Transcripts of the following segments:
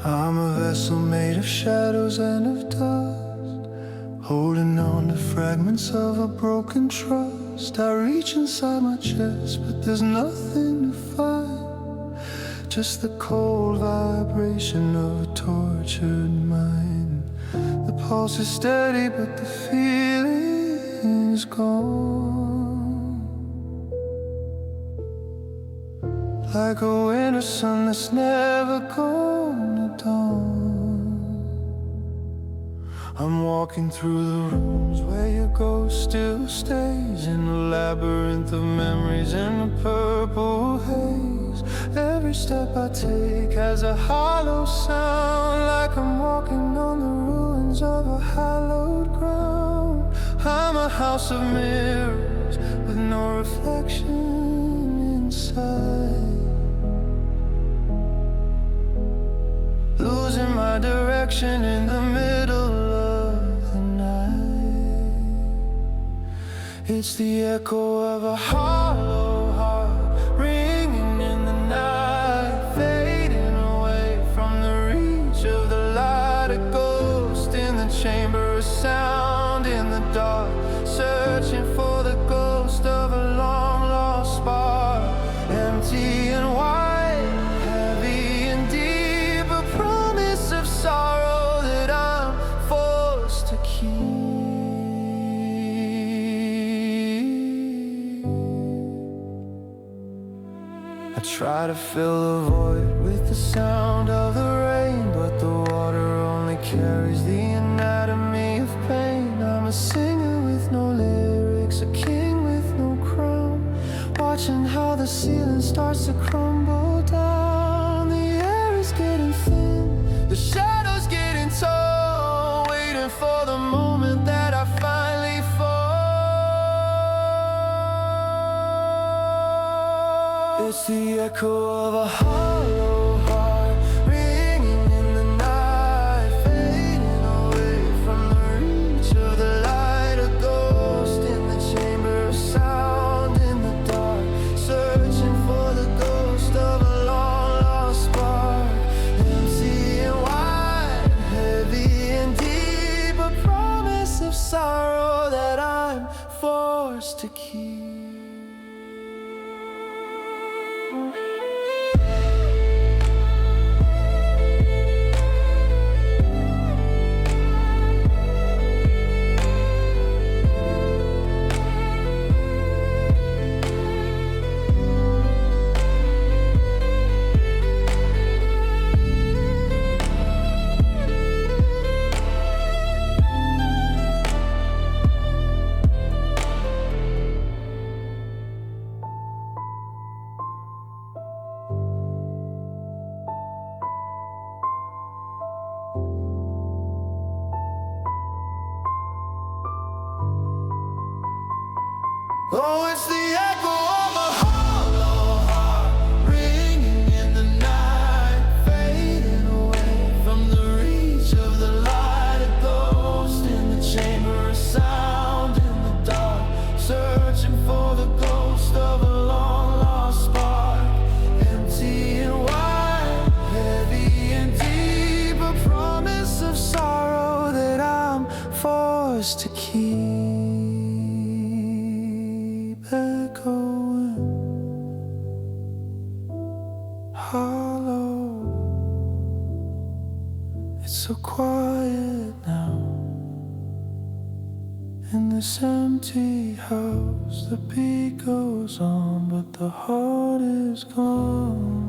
I'm a vessel made of shadows and of dust, holding on to fragments of a broken trust. I reach inside my chest, but there's nothing to find, just the cold vibration of a tortured mind. The pulse is steady, but the feeling is gone. Like a winter sun that's never gonna dawn. I'm walking through the rooms where your ghost still stays, in a labyrinth of memories in a purple haze. Every step I take has a hollow sound, like I'm walking on the ruins of a hallowed ground. I'm a house of mirrors with no reflection inside, losing my direction in the middle of the night. It's the echo of a hollow heart, ringing in the night, fading away from the reach of the light. A ghost in the chamber, a sound in the dark, searching for the ghost of a long lost spark. Empty and wide, heavy and deep, a promise of sorrow that I'm forced to keep. I try to fill the void with the sound of the rain, but the water only carries the anatomy of pain. I'm a singer with no lyrics, a king with no crown, watching how the ceiling starts to crumble down. The air is getting thin, the shadows getting tall, waiting for the moment that I finally fall. It's the echo of a hollow heart, ringing in the night, fading away from the reach of the light. A ghost in the chamber, a sound in the dark, searching for the ghost of a long lost spark. Empty and wide, heavy and deep, a promise of sorrow that I'm forced to keep. Oh, it's the echo of a hollow heart, ringing in the night, fading away from the reach of the light. A ghost in the chamber, a sound in the dark, searching for the ghost of a long lost spark. Empty and wide, heavy and deep, a promise of sorrow that I'm forced to keep. Echoing, hollow, it's so quiet now in this empty house. The beat goes on, but the heart is gone.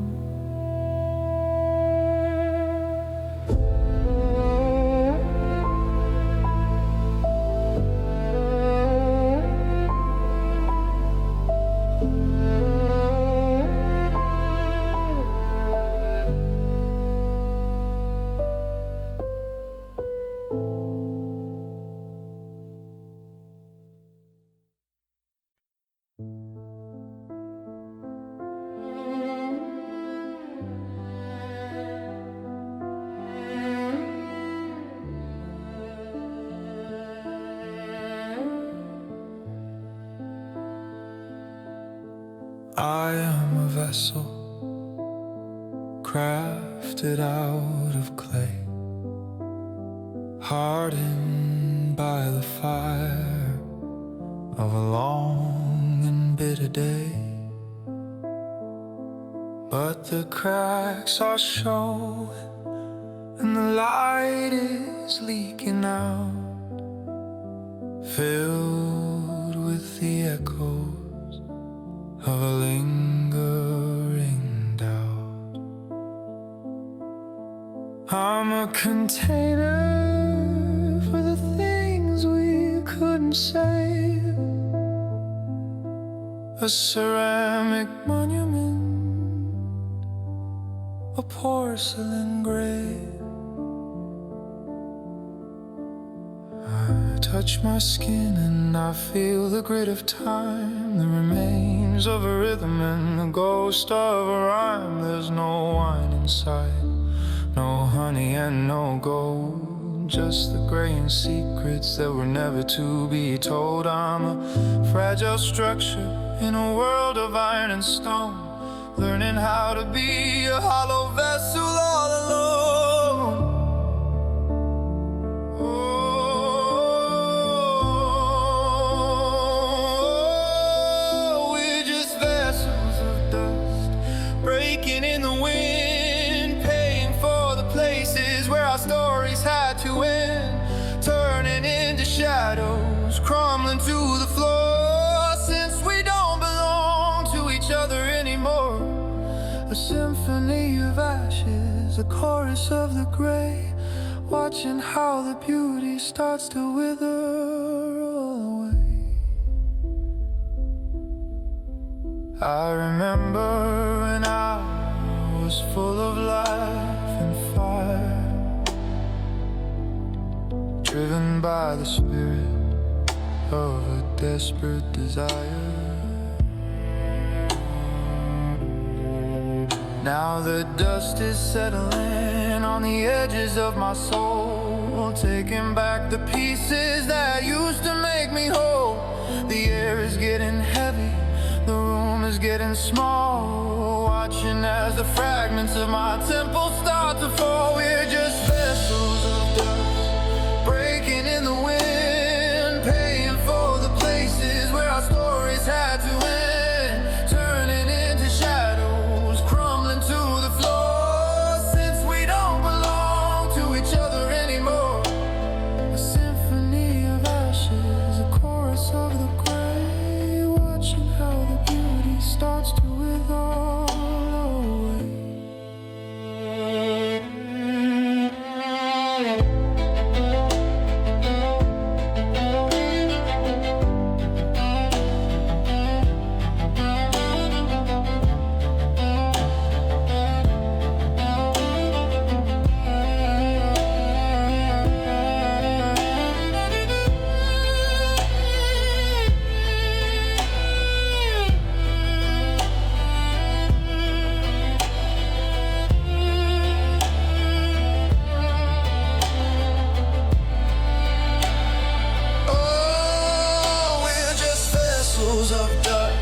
I am a vessel crafted out of clay, hardened by the fire of a long and bitter day. But the cracks are showing and the light is leaking out, filled with the echoes of a lingering doubt. I'm a container for the things we couldn't save, a ceramic monument, a porcelain grave. I touch my skin and I feel the grit of time, the remains of a rhythm and the ghost of a rhyme. There's no wine inside, no honey and no gold, just the graying secrets that were never to be told. I'm a fragile structure in a world of iron and stone, learning how to be a hollow vessel all alone. Oh, we're just vessels of dust, breaking in the wind, paying for the places where our stories had to end, turning into shadows, crumbling to the floor, since we don't belong to each other anymore. A symphony of ashes, a chorus of the gray, watching how the beauty starts to wither away. I remember when I was full of life and fire, driven by the spirit of a desperate desire. Now the dust is settling on the edges of my soul, taking back the pieces that used to make me whole. The air is getting heavy, the room is getting small, watching as the fragments of my temple start to fall. We're just vessels of dust, breaking in the wind, paying for the places where our stories had to end, turning into shadows, crumbling to the floor, since we don't belong to each other anymore. A symphony of ashes, a chorus of the gray, watching how the beauty starts to wither away. Of dust,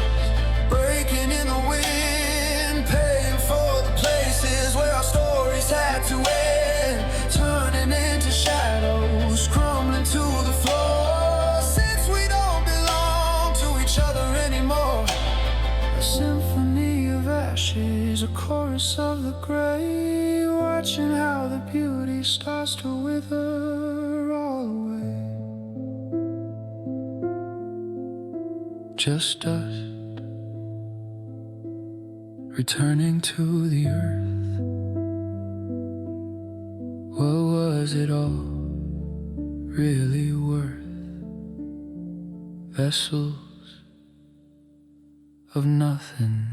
breaking in the wind, paying for the places where our stories had to end, turning into shadows, crumbling to the floor, since we don't belong to each other anymore. A symphony of ashes, a chorus of the gray, watching how the beauty starts to wither all away. Just dust, returning to the earth. What was it all really worth? Vessels of nothing.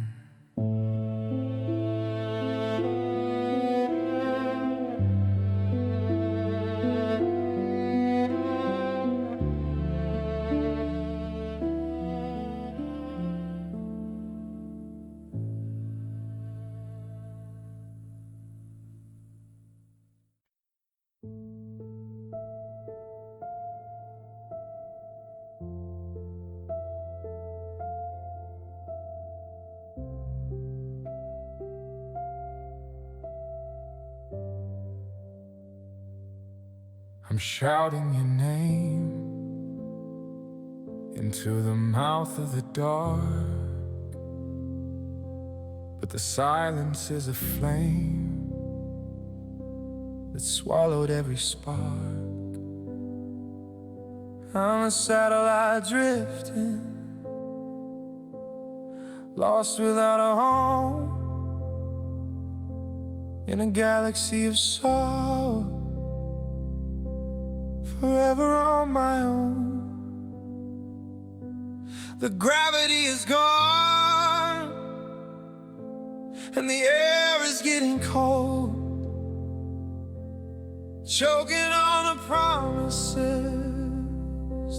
I'm shouting your name into the mouth of the dark, but the silence is a flame that swallowed every spark. I'm a satellite drifting, lost without a home, in a galaxy of sorrow, forever on my own. The gravity is gone, and the air is getting cold, choking on the promises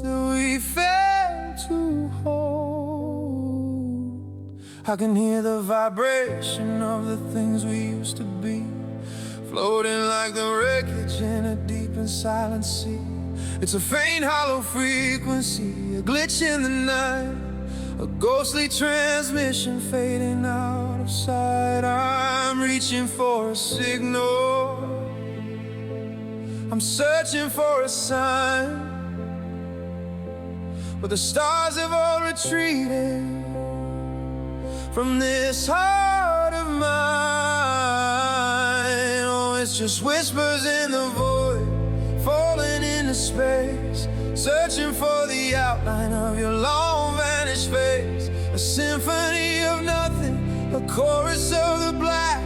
that we failed to hold. I can hear the vibration of the things we used to be, floating like the wreckage in a deep and silent sea. It's a faint hollow frequency, a glitch in the night, a ghostly transmission fading out of sight. I'm reaching for a signal, I'm searching for a sign, but the stars have all retreated from this heart of mine. Oh, it's just whispers in the void, falling into space, searching for the outline of your long vanished face. A symphony of nothing, a chorus of the black,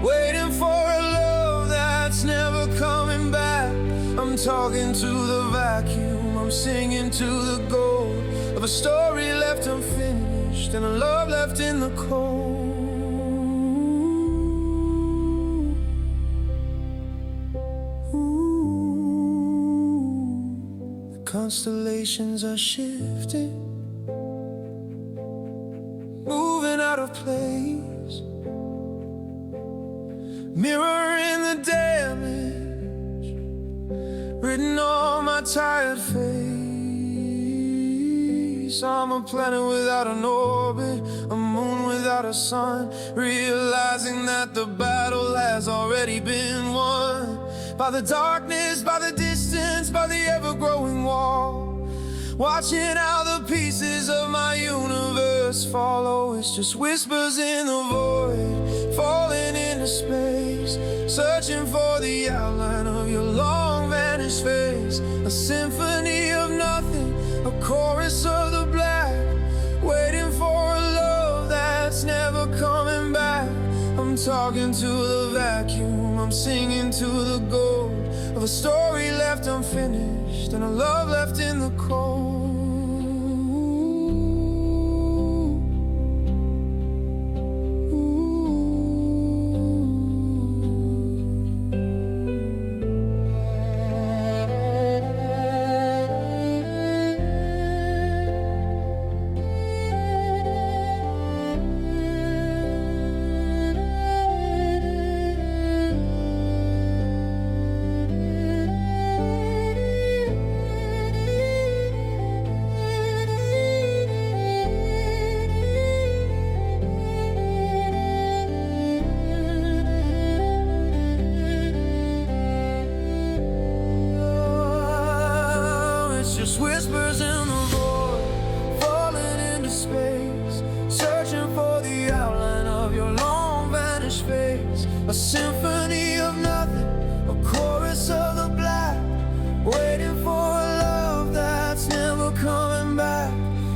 waiting for a love that's never coming back. I'm talking to the vacuum, I'm singing to the gold of a story left unfinished and a love left in the cold. The constellations are shifting, moving out of place, mirroring the damage written on my tired face. I'm a planet without an orbit, a moon without a sun, realizing that the battle has already been won. By the darkness, by the distance, by the ever-growing wall, watching how the pieces of my universe follow. It's just whispers in the void, falling into space, searching for the outline of your long vanished face. A symphony of nothing, a chorus of the black, waiting for a love that's never coming back. I'm talking to the vacuum, I'm singing to the gold of a story left unfinished and a love left in the cold. Just whispers in the void, falling into space, searching for the outline of your long vanished face. A symphony of nothing, a chorus of the black, waiting for a love that's never coming back.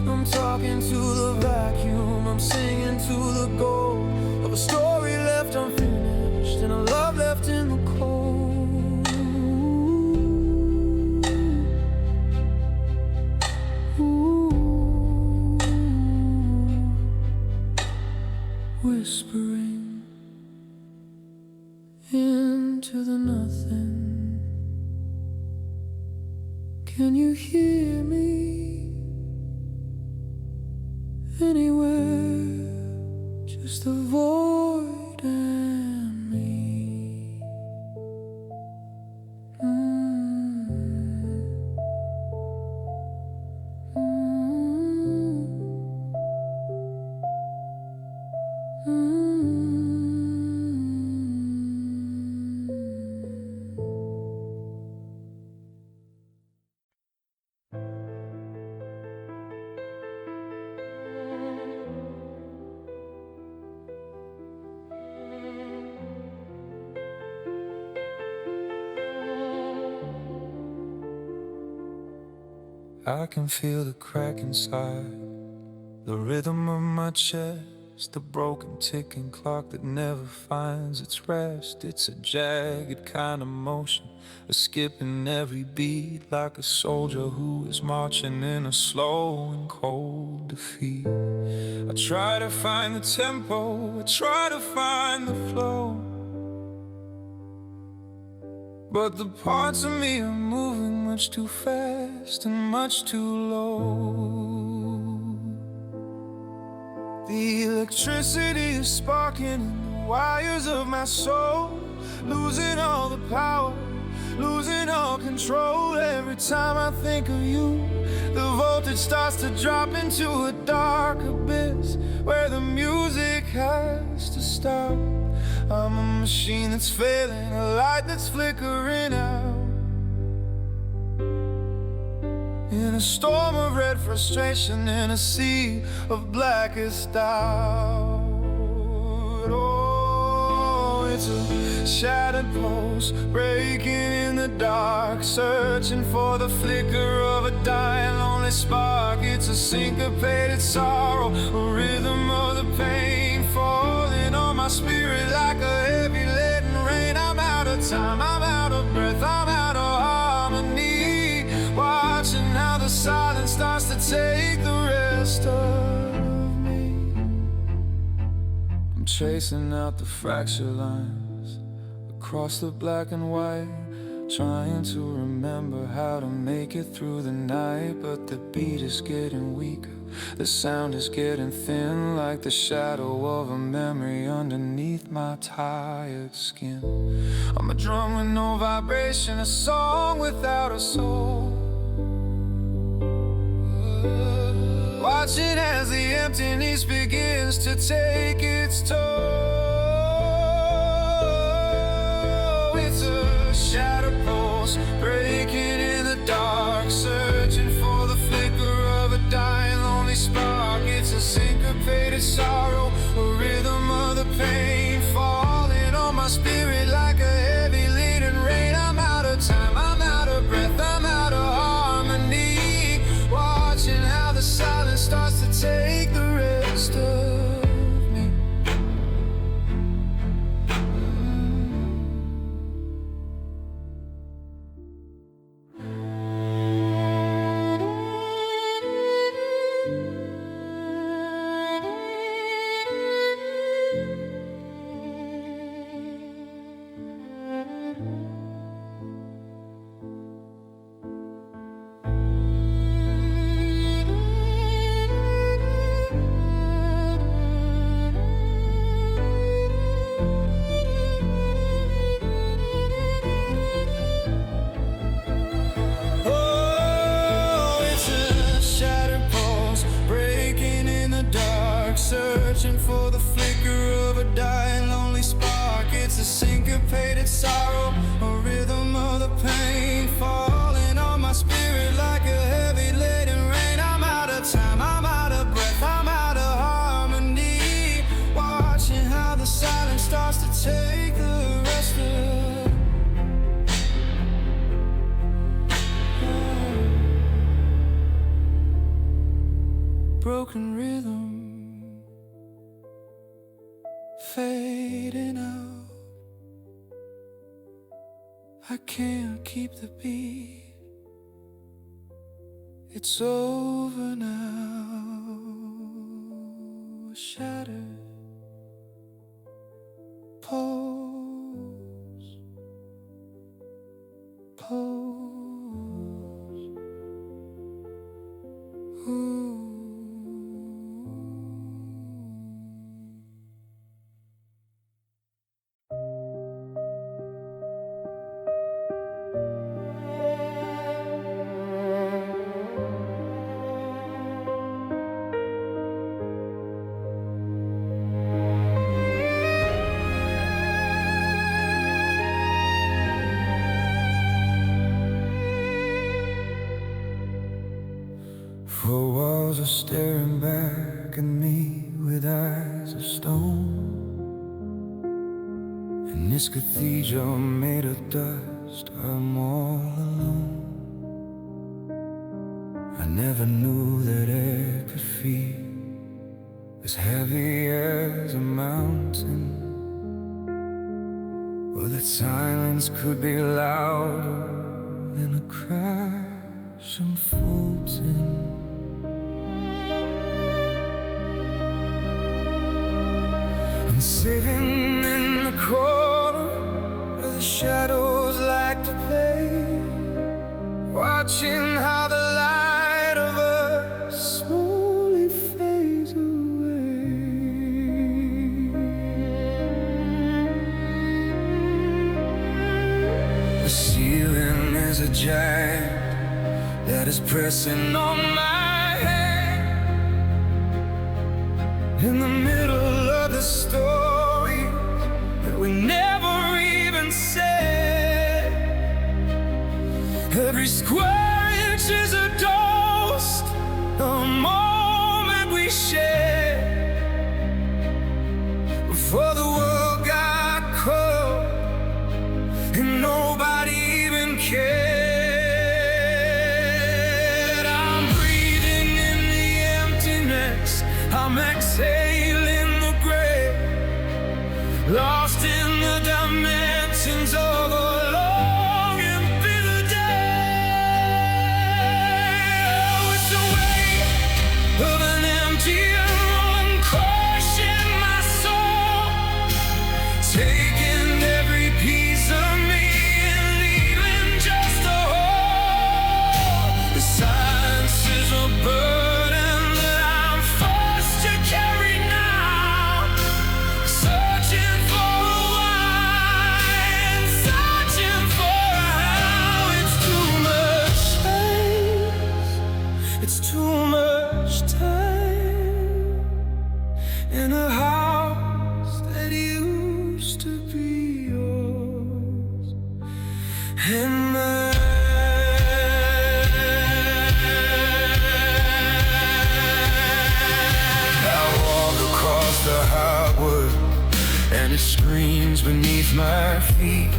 I'm talking to the vacuum, I'm singing to the gold of a story left unfinished and a love left in the cold. Whispering into the nothing. Can you hear me anywhere? Just a void and me. I can feel the crack inside, the rhythm of my chest, the broken ticking clock that never finds its rest. It's a jagged kind of motion, a skipping every beat, like a soldier who is marching in a slow and cold defeat. I try to find the tempo, I try to find the flow, but the parts of me are moving much too fast and much too low. The electricity is sparking in the wires of my soul, losing all the power, losing all control. Every time I think of you, the voltage starts to drop into a dark abyss where the music has to stop. I'm a machine that's failing, a light that's flickering out, in a storm of red frustration, in a sea of blackest doubt. Oh, it's a shattered pulse breaking in the dark, searching for the flicker of a dying lonely spark. It's a syncopated sorrow, a rhythm of the pain falling on my spirit like a heavy leaden rain. I'm out of time, I'm out of breath, I'm out of harmony, watching how the silence starts to take the rest of me. I'm chasing out the fracture lines across the black and white, trying to remember how to make it through the night. But the beat is getting weaker, the sound is getting thin, like the shadow of a memory underneath my tired skin. I'm a drum with no vibration, a song without a soul, watching as the emptiness begins to take its toll. It's a shattered pulse breaking in the dark, searching for the flicker of a dying lonely spark. It's a syncopated sorrow, a rhythm of the pain falling on my spirit like a heavy leaden rain. I'm out of time, I'm out of breath, I'm out of harmony, watching how the silence starts to take the rest of me. Searching for the flicker of a dying lonely spark. It's a syncopated sorrow, a rhythm of the pain falling on my spirit like a heavy laden rain. I'm out of time, I'm out of breath, I'm out of harmony, watching how the silence starts to take the rest of broken rhythm fading out. I can't keep the beat, it's over now. Shattered pulse, ooh. Four walls are staring back at me with eyes of stone, in this cathedral made of dust I'm all alone. I never knew that air could feel as heavy as a mountain, or that silence could be louder than a crashing fountain. I'm sitting in the corner where the shadows like to play, watching how the light of us slowly fades away. The ceiling is a giant that is pressing on my hand. In the middle of the story that we never even said, every square inch is a ghost, a moment we shared before the world got cold and nobody even cared. I'm breathing in the emptiness, I'm exhaling the gray, lost in the dimensions of a long and bitter day. Oh, it's the weight of an empty room crushing my soul, taking every piece of me and leaving just a hole. The silence is a burden that I'm forced to carry now, searching for a why and searching for a how. It's too much space, it's too much time in a house that used to be yours. And I walk across the hardwood and it screams beneath my feet,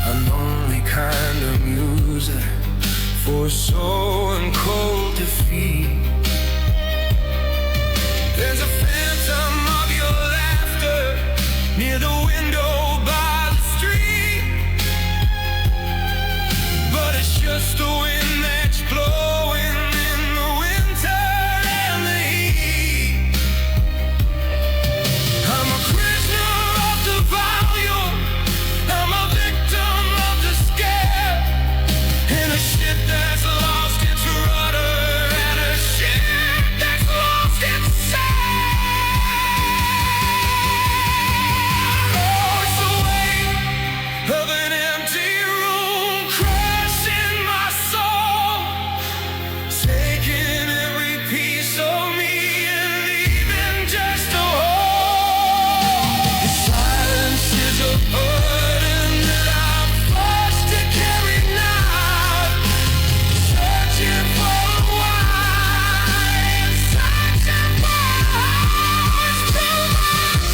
a lonely kind of music for soul and cold defeat. There's a phantom of your laughter near the window by the street, but it's just the wind that's blowing in the winter and the heat. I'm a prisoner of the volume, I'm a victim of the scare, in a ship that's lost its rudder and a ship that's lost its sail. Oh, it's the weight of an empty room crushing my soul, taking every piece of me and leaving just a hole. The silence is a burden that I'm forced to carry now, searching for a why and searching for a how. It's too much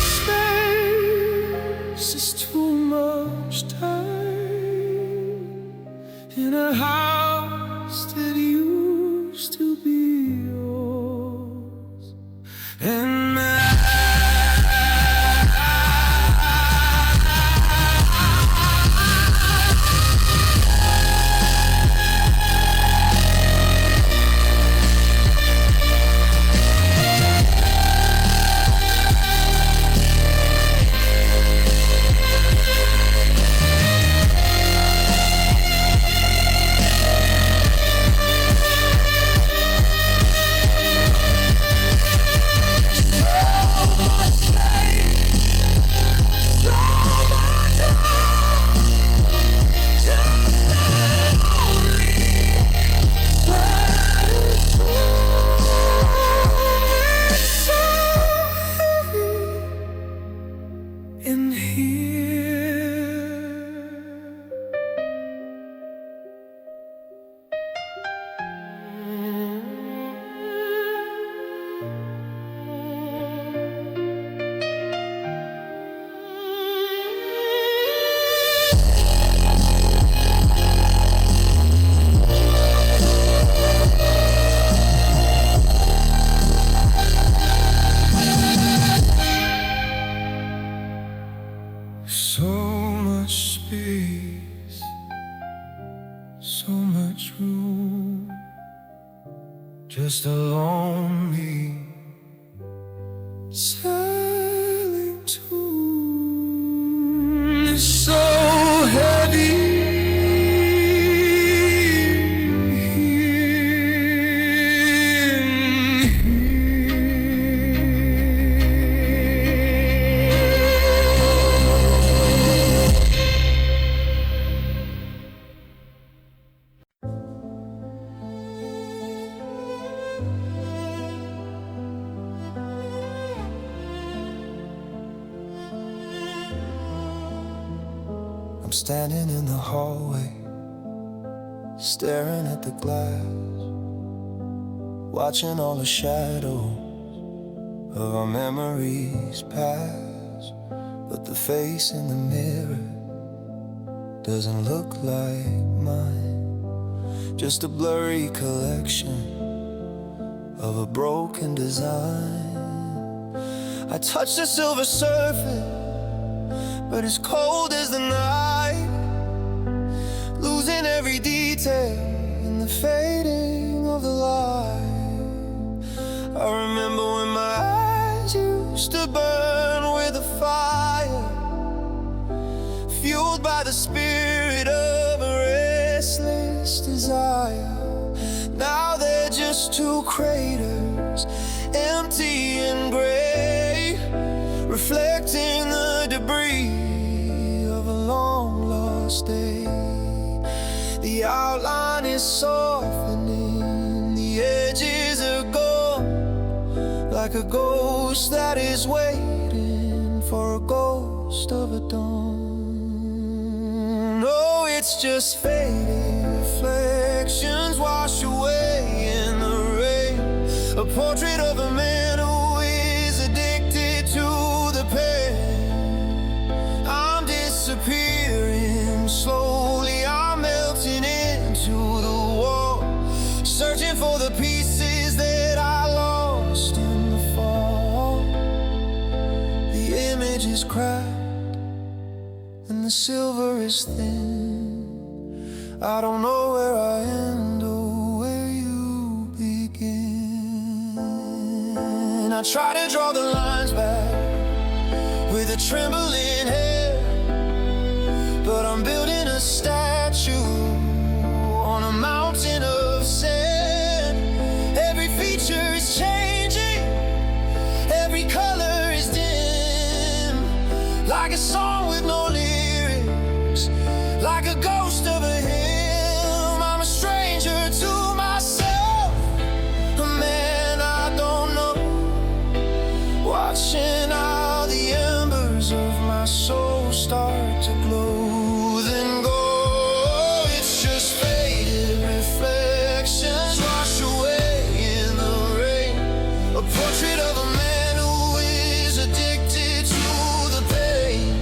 space, it's too much time in a house that used to be yours. And in here. So much space, so much room, just alone me, sailing tune. It's so heavy. I'm standing in the hallway, staring at the glass, watching all the shadows of our memories pass. But the face in the mirror doesn't look like mine, just a blurry collection of a broken design. I touch the silver surface, but it's cold as the night, losing every detail in the fading of the light. I remember when my eyes used to burn with a fire, fueled by the spirit of a restless desire. Now they're just two craters, empty and gray, reflecting the debris of a long lost day. The outline is softening, the edges are gone, like a ghost that is waiting for a ghost of a dawn. No, it's just fading reflections wash away in the rain. A portrait of a man who is addicted to the pain. I'm disappearing slowly, I'm melting into the wall, searching for the pieces that I lost in the fall. The image is cracked and the silver is thin. I don't know where I end or where you begin. I try to draw the lines back with a trembling hand, but I'm building a statue on a mountain of sand. Every feature is changing, every color is dim, like a song with no lyrics, like a ghost of a hymn. I'm a stranger to myself, a man I don't know, watching how the embers of my soul start to glow, then go. It's just faded reflections wash away in the rain. A portrait of a man who is addicted to the pain.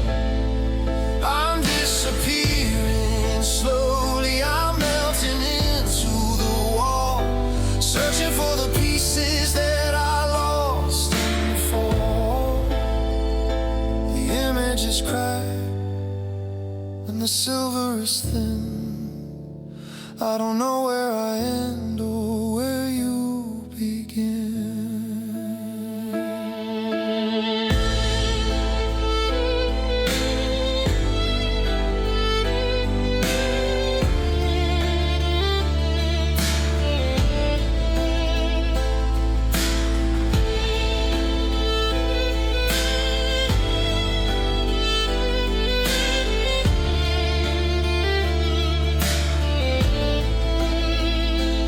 I'm disappearing slowly, I'm melting into the wall, searching for the pieces that I lost in the fall. The image is cracked and the silver is thin. I don't know where I end or where you begin.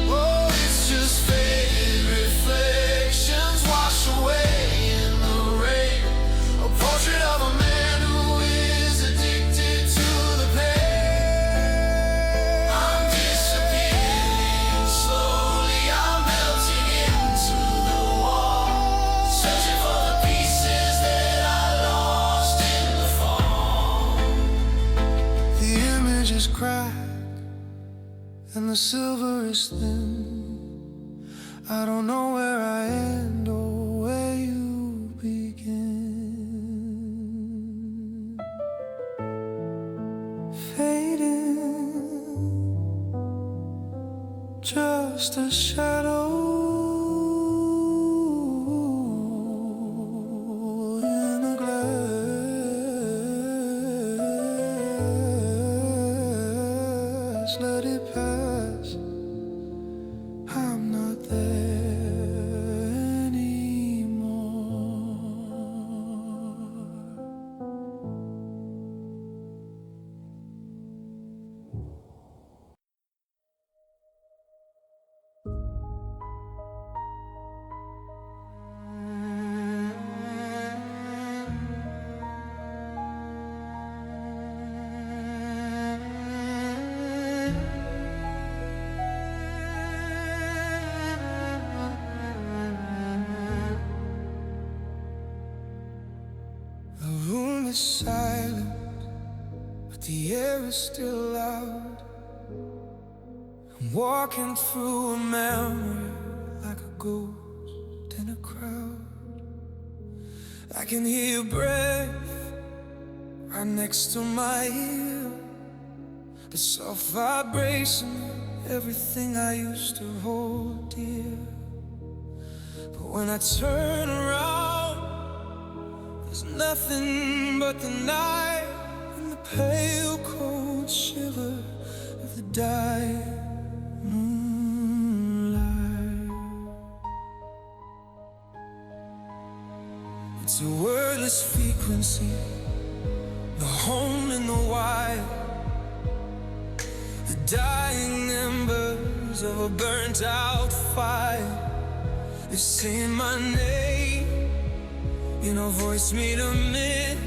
Oh, it's just faded reflections wash away in the rain. A portrait of a man who is addicted to the pain. I'm disappearing slowly, I'm melting into the wall, searching for the pieces that I lost in the fall. The image is cracked and the silver is thin. I don't know where I end or where you begin. just a shadow in a glass. Let it pass. I'm not there anymore. The room is silent, but the air is still loud. I'm walking through a memory like a ghost in a crowd. I can hear your breath right next to my ear, the soft vibration, everything I used to hold dear. But when I turn around, there's nothing but the night and the pale cold shiver of the dying moonlight. It's a wordless frequency, the home in the wild, the dying embers of a burnt out fire. They're saying my name in a voice made of mist,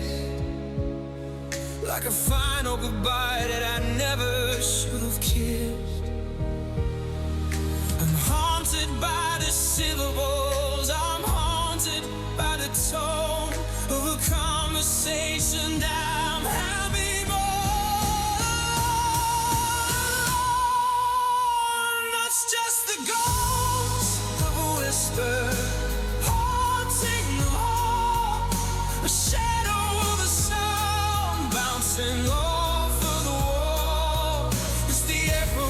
like a final goodbye that I never should have kissed. I'm haunted by the syllables, I'm haunted by the tone of a conversation that I'm having on. That's just the ghost of a whisper, haunting the hall, a shadow of a sound bouncing off of the wall. It's the echo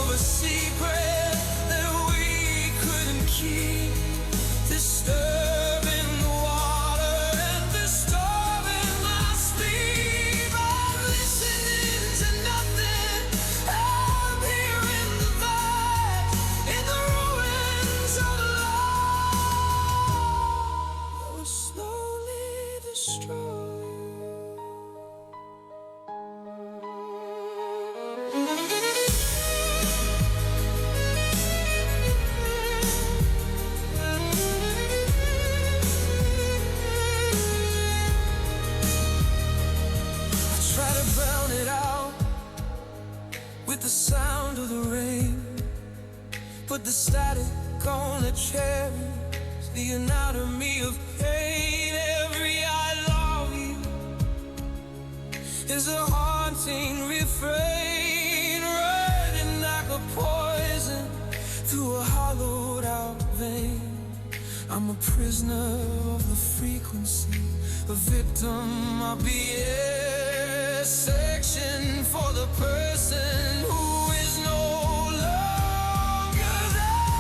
of a secret that we couldn't keep, disturbing the water and disturbing my sleep. I'm listening to nothing, I'm hearing the vibe in the ruins of love that was slowly destroyed. Try to drown it out with the sound of the rain. Put the static on the cherries, the anatomy of pain. Every I love you is a haunting refrain, running like a poison through a hollowed out vein. I'm a prisoner of the frequency, a victim of the air, section for the person who is no longer there.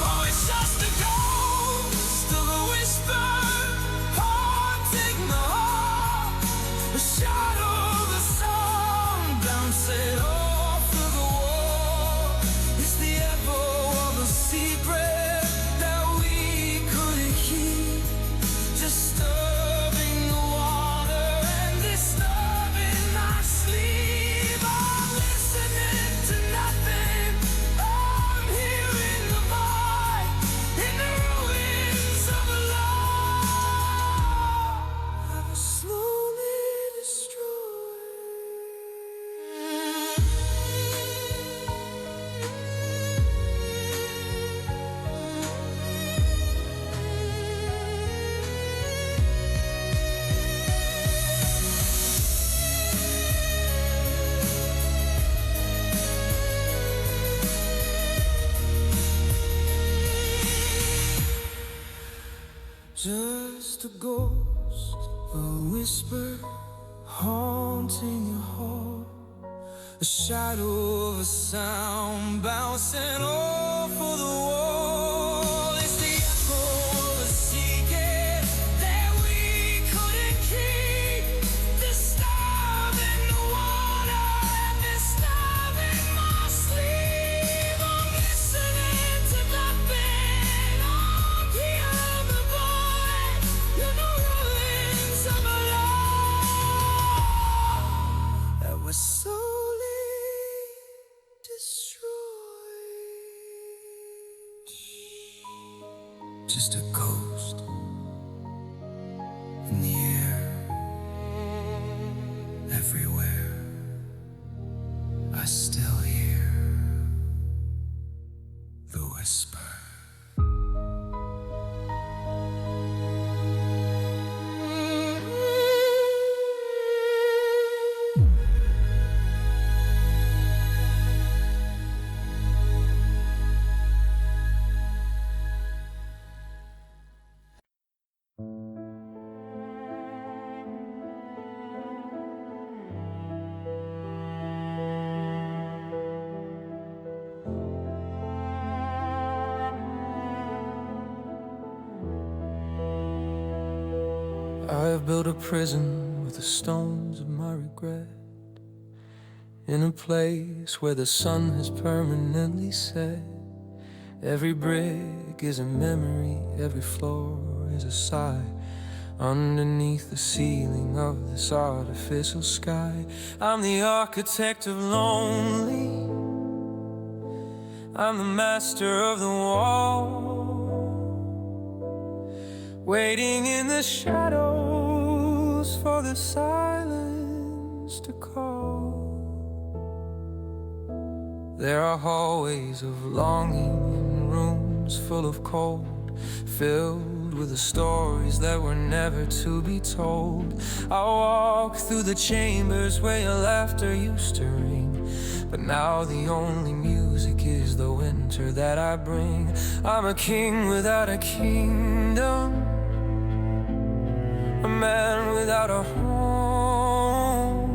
Oh, it's just a ghost of a whisper, haunting my heart, a shadow of a song bouncing off of the wall. It's the echo of a secret that we couldn't keep, disturbing the water and disturbing my sleep. I'm listening to nothing, I'm hearing the vibe in the ruins of a love that was slowly destroyed. Just a ghost, a whisper haunting your hall, The shadow of a sound bouncing off of the wall. It's the echo of a secret that we couldn't keep. Disturbing the water and disturbing my sleep. I'm listening to the bed on the other voice. You know the winds of a love that was so just a ghost in the air, everywhere. I still hear the whisper. I have built a prison with the stones of my regret, in a place where the sun has permanently set. Every brick is a memory, every floor is a sigh. Underneath the ceiling of this artificial sky, I'm the architect of lonely. I'm the master of the wall, waiting in the shadows for the silence to call. There are hallways of longing and rooms full of cold, filled with the stories that were never to be told. I walk through the chambers where your laughter used to ring, but now the only music is the winter that I bring. I'm a king without a kingdom, a man without a home,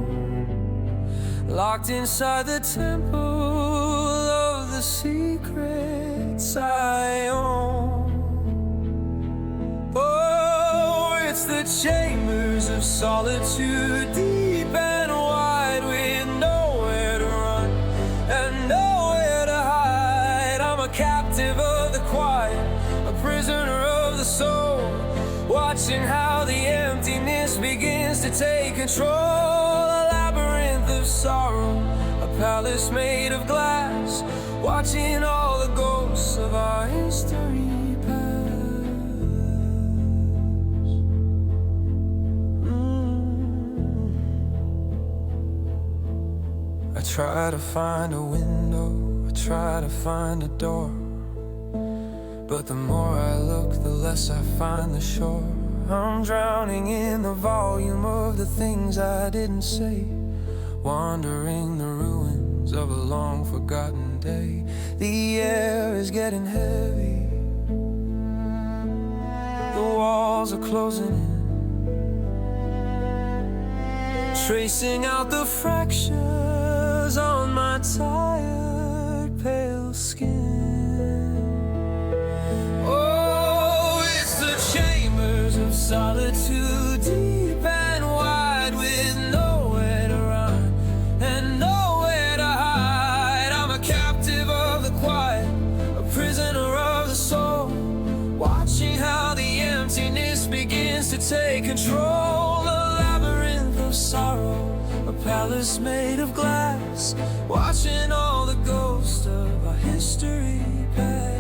locked inside the temple of the secrets I own. Oh, it's the chambers of solitude, deep and wide, with nowhere to run and nowhere to hide. I'm a captive of the quiet, a prisoner of the soul, watching how the emptiness begins to take control. A labyrinth of sorrow, a palace made of glass, watching all the ghosts of our history pass. I try to find a window, I try to find a door, but the more I look, the less I find the shore. I'm drowning in the volume of the things I didn't say, wandering the ruins of a long forgotten day. The air is getting heavy, the walls are closing in, tracing out the fractures on my tired, pale skin. Solitude, deep and wide, with nowhere to run and nowhere to hide. I'm a captive of the quiet, a prisoner of the soul, watching how the emptiness begins to take control. A labyrinth of sorrow, a palace made of glass, watching all the ghosts of our history pass.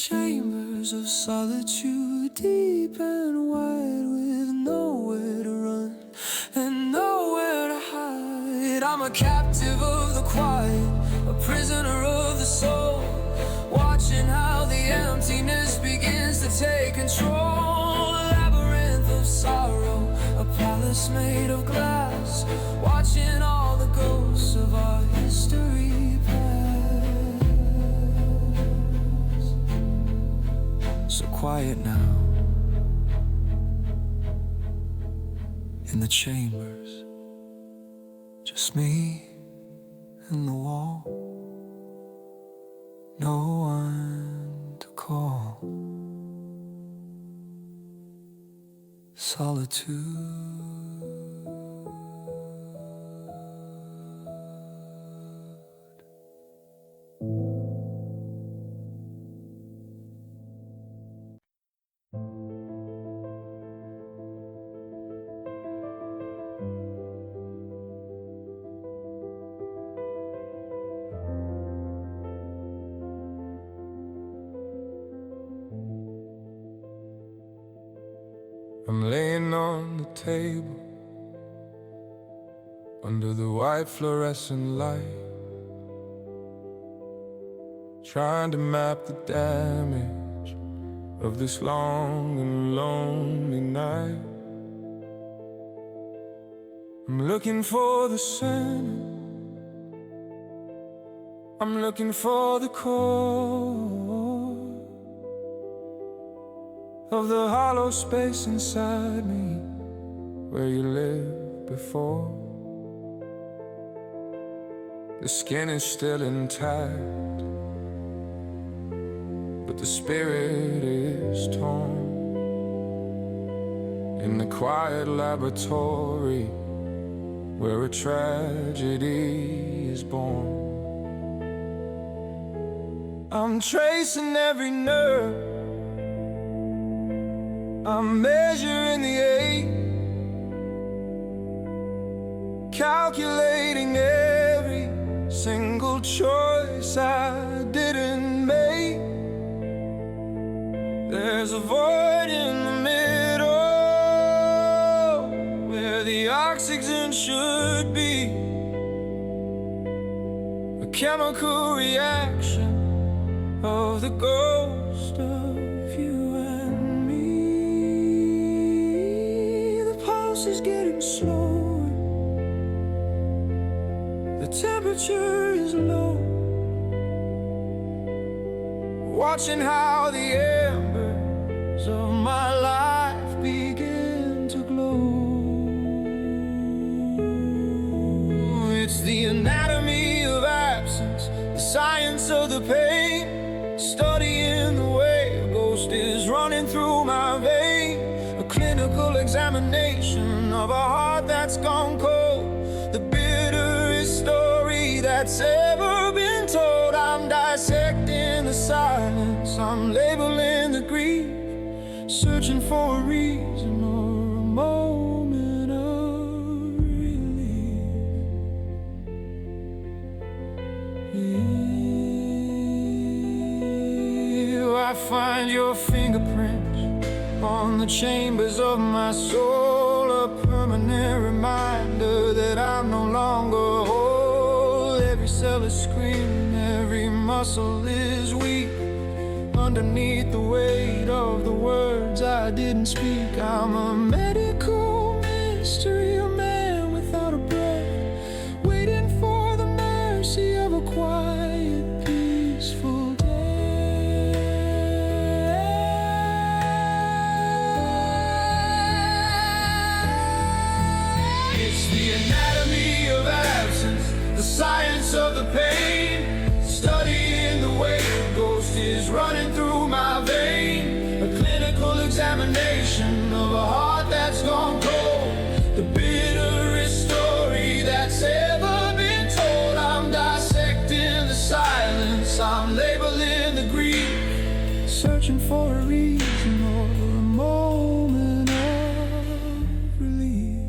chambers of solitude, deep and wide, with nowhere to run and nowhere to hide. I'm a captive of the quiet, a prisoner of the soul, watching how the emptiness begins to take control. A labyrinth of sorrow, a palace made of glass, watching all the ghosts of our history pass. So quiet now, in the chambers, just me and the wall, no one to call. Solitude. I'm laying on the table under the white fluorescent light, trying to map the damage of this long and lonely night. I'm looking for the center, I'm looking for the core of the hollow space inside me where you lived before. The skin is still intact, but the spirit is torn. In the quiet laboratory where a tragedy is born, I'm tracing every nerve, I'm measuring the ache, calculating every single choice I didn't make. There's a void in the middle where the oxygen should be, a chemical reaction of the ghost of you and me. The pulse is getting slower, the temperature is low, watching how the embers of my life begin to glow. It's the anatomy of absence, the science of the pain, studying the way a ghost is running through my vein, a clinical examination of a heart that's gone cold, the bitterest story that's ever been told. I'm dissecting the silence, I'm labeling the grief, searching for a reason or a moment of relief. I find your fingerprints on the chambers of my soul, a permanent reminder that I'm no longer whole. Every cell is screaming, every muscle is weak underneath the weight of the words I didn't speak. I'm a medical mystery, a man without a breath, waiting for the mercy of a quiet, peaceful day. It's the anatomy of absence, the science of the pain, studying the way a ghost is running through my vein, a clinical examination of a heart that's gone cold, the bitterest story that's ever been told. I'm dissecting the silence, I'm labeling the grief, searching for a reason or a moment of relief.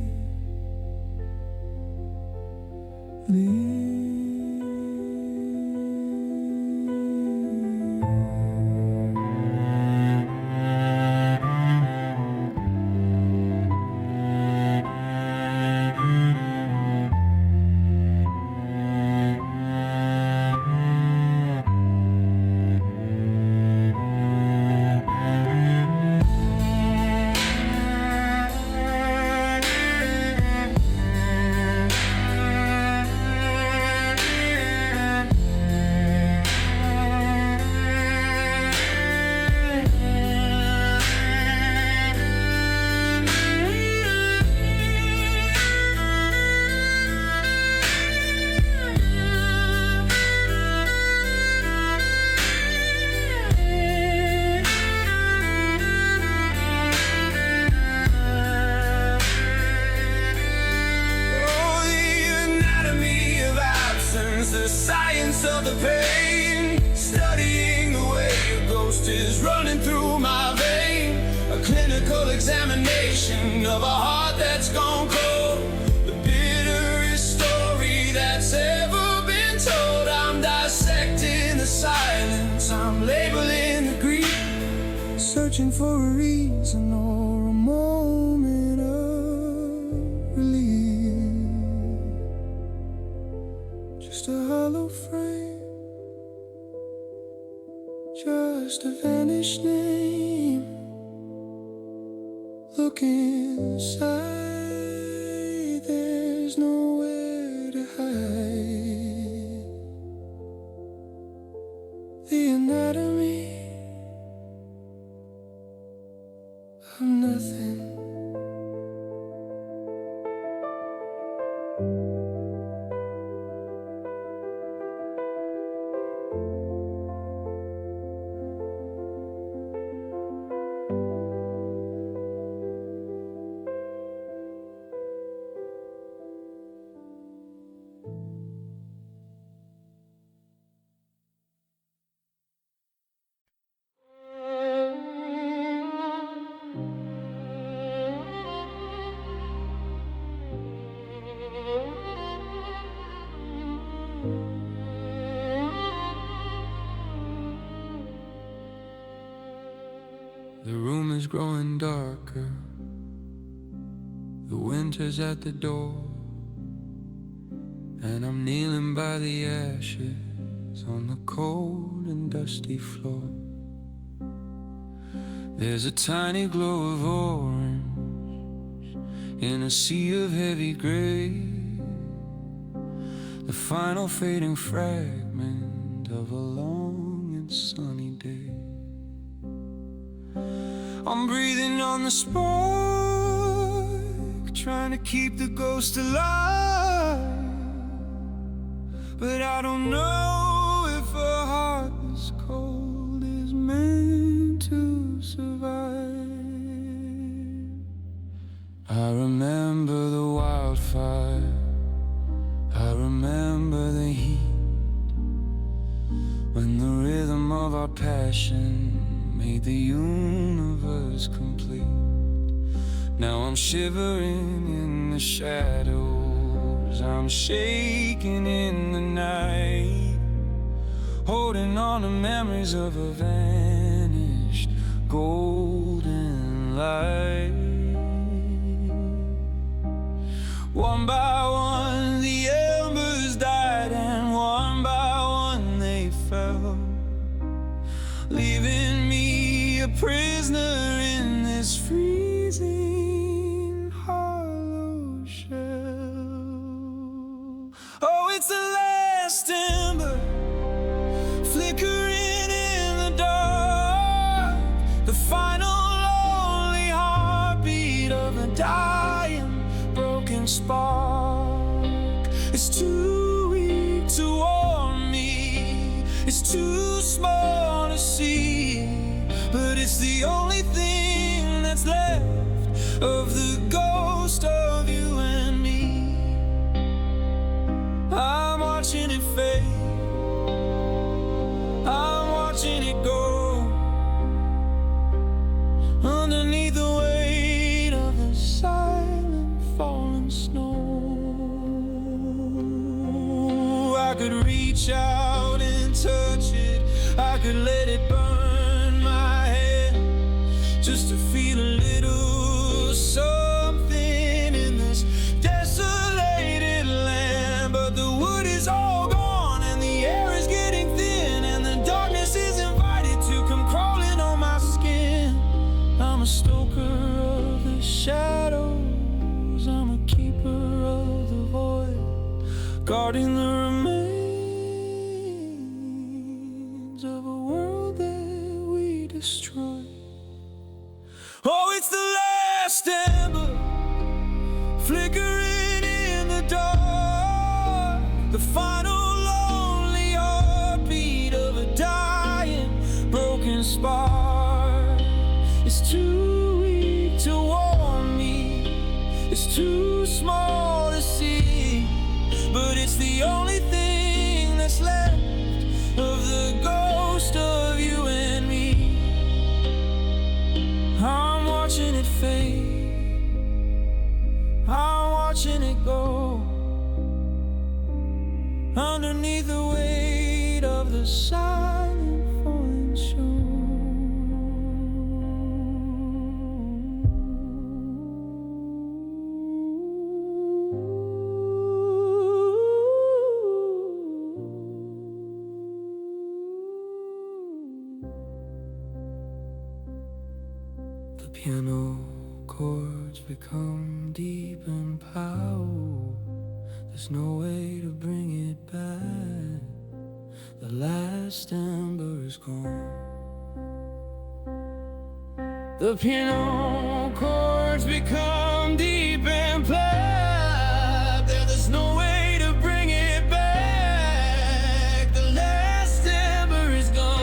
reflection of a heart that's gone cold, the bitterest story that's ever been told. I'm dissecting the silence, I'm labeling the grief, searching for a reason or a moment of relief. Just a hollow frame, just a vanished name. Look inside, there's nowhere to hide. The anatomy of nothing. The room is growing darker, the winter's at the door, and I'm kneeling by the ashes on the cold and dusty floor. There's a tiny glow of orange in a sea of heavy gray, the final fading fragment of a long and sunny day. I'm breathing on the spark, trying to keep the ghost alive, but I don't know if a heart this cold is meant to survive. I remember the wildfire, I remember the heat, when the rhythm of our passion made the universe complete. Now I'm shivering in the shadows, I'm shaking in the night, holding on to memories of a vanished golden light. One by one the embers died, and one by one they fell, leaving me a prisoner in this freezing hollow shell. Oh, it's the last ember flickering in the dark, the final lonely heartbeat of a dying broken spark. It's too weak to warm me, it's too small to see, but it's the only thing that's left of the ghost of you and me. I'm watching it fade, I'm watching it go, underneath the weight of the silent falling snow. I could reach out and touch it, I could let it burn my head, just to feel a little something in this desolated land. But the wood is all gone and the air is getting thin, and the darkness is invited to come crawling on my skin. I'm a stoker of the shadows, I'm a keeper of the void, guarding the remains of a world that we destroy. Oh, it's the last ember flickering in the dark, the final lonely heartbeat of a dying broken spark. It's too weak to warm me, it's too small to see, but it's the only thing that's left of the ghost of you and me. I'm watching it fade, watching it go underneath the weight of the silent falling shore. The piano chords become deep and powerful. There's no way to bring it back. The last ember is gone. The piano chords become deep and black. There's no way to bring it back. The last ember is gone.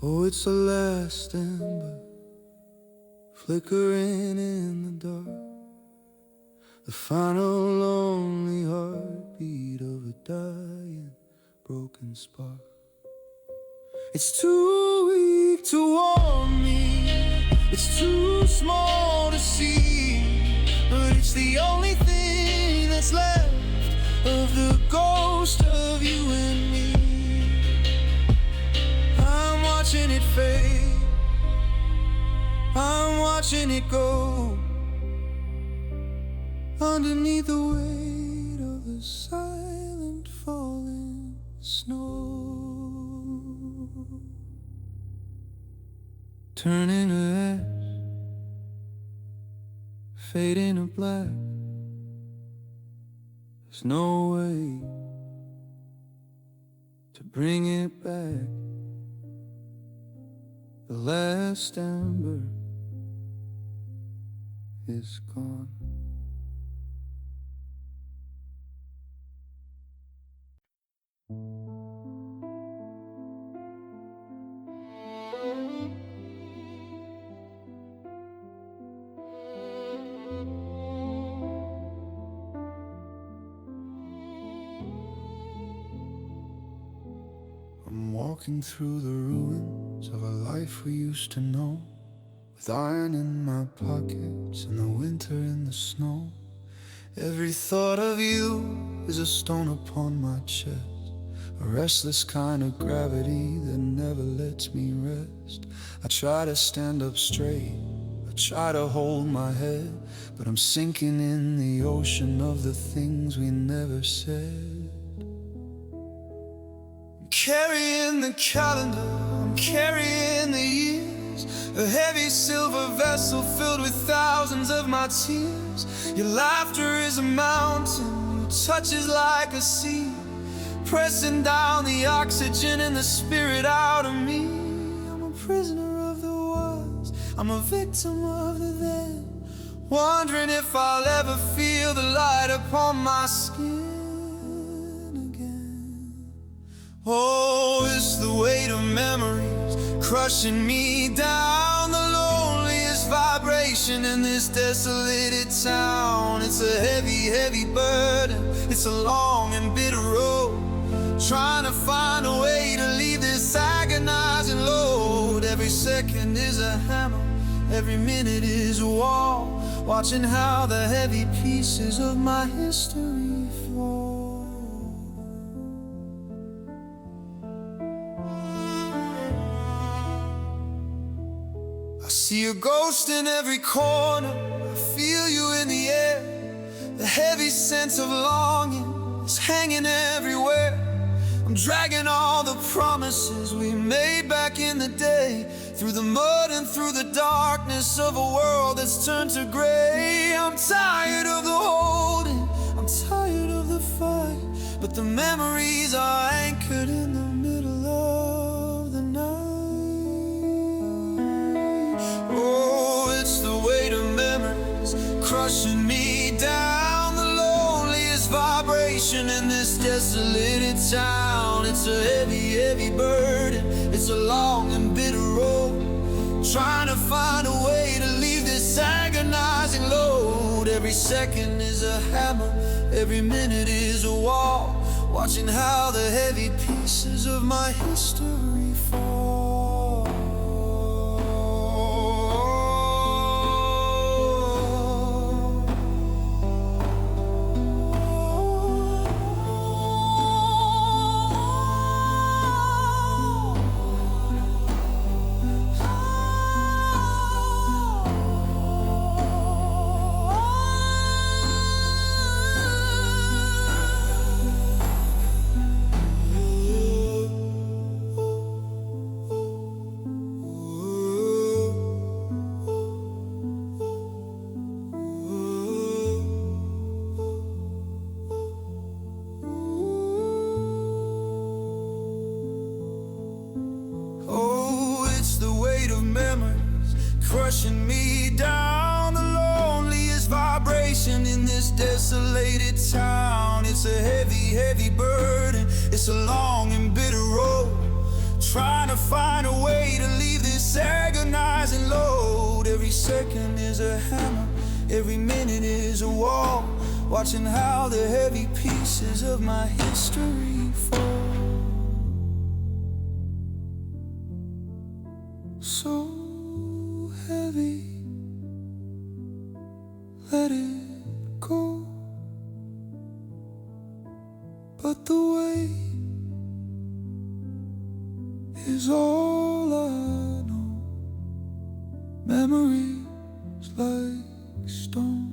Oh, it's the last ember flickering in the dark, the final lonely heartbeat of a dying broken spark. It's too weak to warm me, it's too small to see, but it's the only thing that's left of the ghost of you and me. I'm watching it fade, I'm watching it go underneath the weight of the silent falling snow. Turning to ash, fading to black. There's no way to bring it back. The last ember is gone. I'm walking through the ruins of a life we used to know, with iron in my pockets and the winter in the snow. Every thought of you is a stone upon my chest, a restless kind of gravity that never lets me rest. I try to stand up straight, I try to hold my head, but I'm sinking in the ocean of the things we never said. I'm carrying the calendar, I'm carrying the years, a heavy silver vessel filled with thousands of my tears. Your laughter is a mountain, your touch is like a sea, pressing down the oxygen and the spirit out of me. I'm a prisoner of the was, I'm a victim of the then, wondering if I'll ever feel the light upon my skin again. Oh, it's the weight of memories crushing me down, the loneliest vibration in this desolated town. It's a heavy, heavy burden, it's a long and bitter road, trying to find a way to leave this agonizing load. Every second is a hammer, every minute is a wall, watching how the heavy pieces of my history fall. I see a ghost in every corner, I feel you in the air, the heavy sense of longing is hanging everywhere. I'm dragging all the promises we made back in the day, through the mud and through the darkness of a world that's turned to gray. I'm tired of the holding, I'm tired of the fight, but the memories are anchored in the middle of the night. Oh, it's the weight of memories crushing me down, the vibration in this desolated town. It's a heavy, heavy burden. It's a long and bitter road. Trying to find a way to leave this agonizing load. Every second is a hammer, every minute is a wall. Watching how the heavy pieces of my history fall. Crushing me down, the loneliest vibration in this desolated town. It's a heavy, heavy burden. It's a long and bitter road. Trying to find a way to leave this agonizing load. Every second is a hammer, every minute is a wall. Watching how the heavy pieces of my history fall. So heavy, let it go. But the weight is all I know. Memories like stones.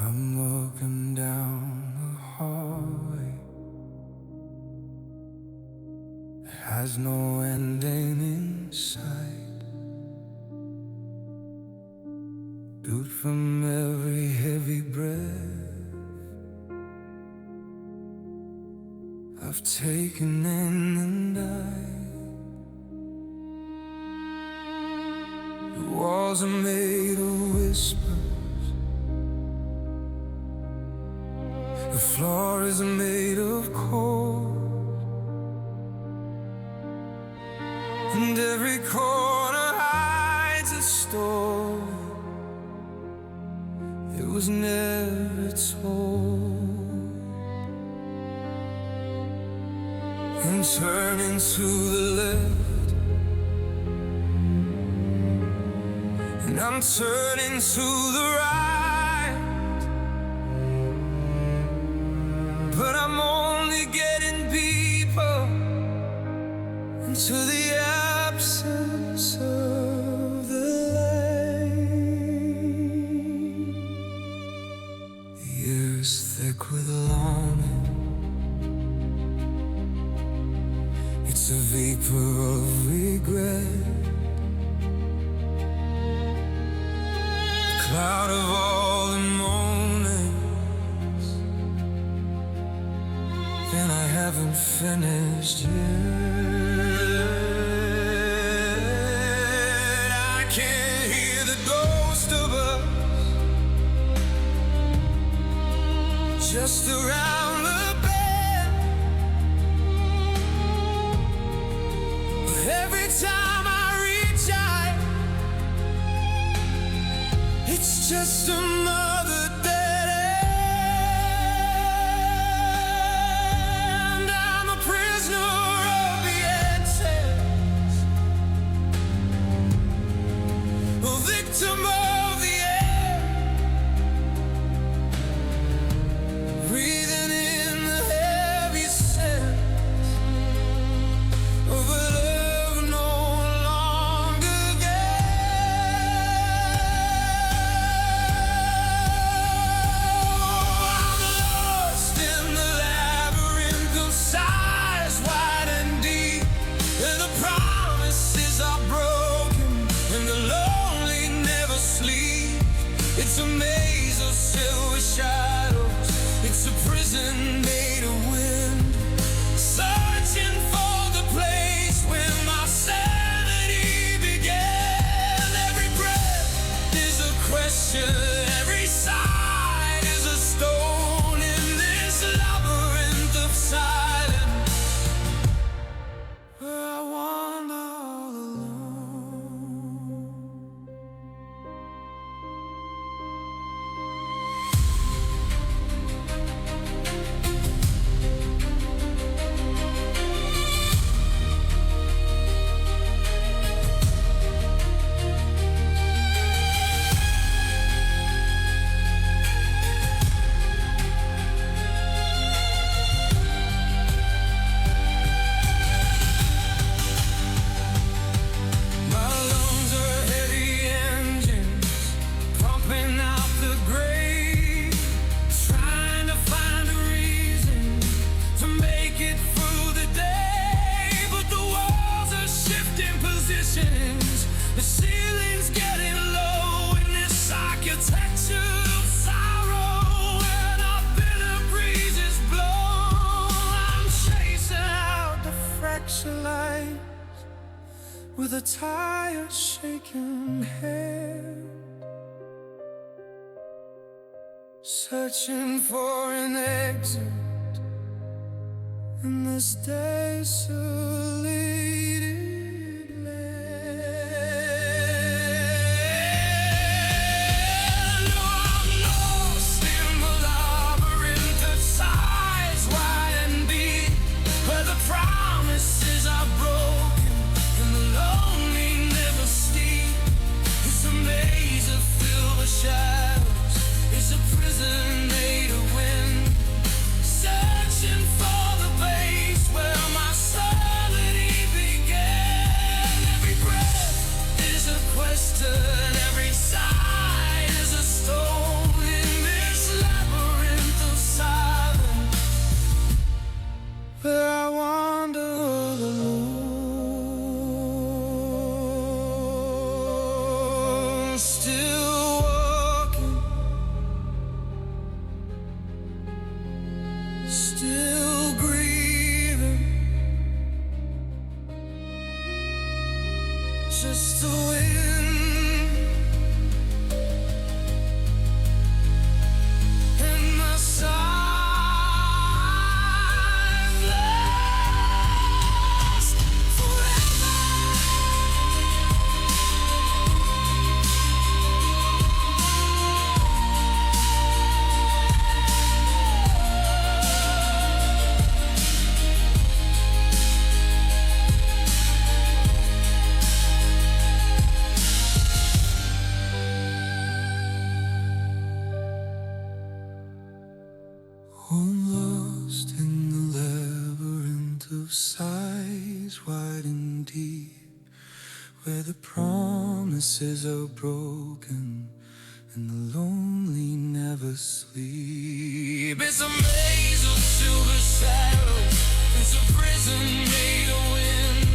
I'm walking down the hallway that has no ending in sight. Built from every heavy breath I've taken in and died. The walls are made of whispers. The floor is made of cold, and every corner hides a story it was never told. And turning to the left, and I'm turning to the right. But I'm only getting deeper into the absence of the light. The air is thick with longing. It's a vapor of regret, a cloud of all the moments. And I haven't finished yet. I can hear the ghost of us just around the bend. But every time I reach out, it's just another day. Victim of the air, breathing in the heavy scent of a love no longer gave. tired, shaking head, searching for an exit in this desolated land. Oh, I'm lost in the labyrinth of sighs wide and deep, where the promises are broken and the lonely never sleep. It's a maze of silver shadows, it's a prison made of wind, searching for the place where my solitude began. Every breath is a question, every sigh is a stone in this labyrinth of silence, where I wander all alone, still walking, still grieving, just the wind and the silence forever. I'm lost in the labyrinth of sighs wide and deep, where the promises are broken and the lonely never sleep. It's a maze of silver shadows, it's a prison made of wind,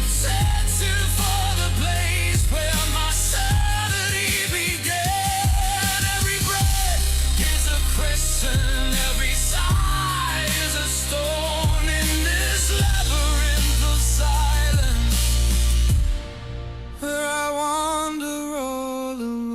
searching for the place where my sanity began. Every breath is a question, every sigh is a stone in this labyrinth of silence, where I wander all alone.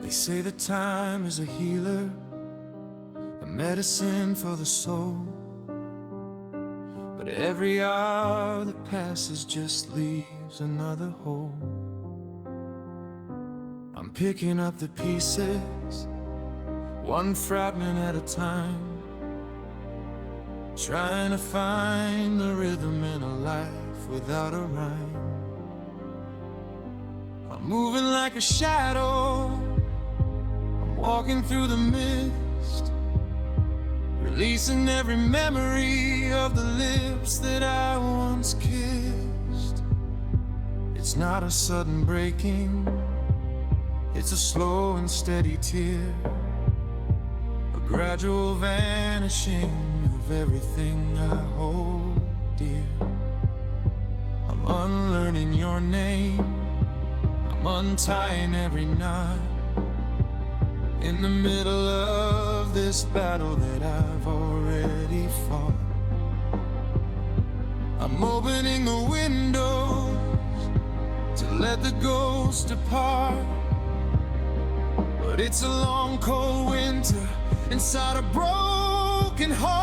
They say that time is a healer, a medicine for the soul, but every hour that passes just leaves another hole. I'm picking up the pieces, one fragment at a time, trying to find the rhythm in a life without a rhyme. I'm moving like a shadow, I'm walking through the mist, releasing every memory of the lips that I once kissed. It's not a sudden breaking, it's a slow and steady tear, a gradual vanishing of everything I hold dear. I'm unlearning your name, I'm untying every knot, in the middle of this battle that I've already fought. I'm opening the windows to let the ghosts depart, but it's a long cold winter inside a broken heart.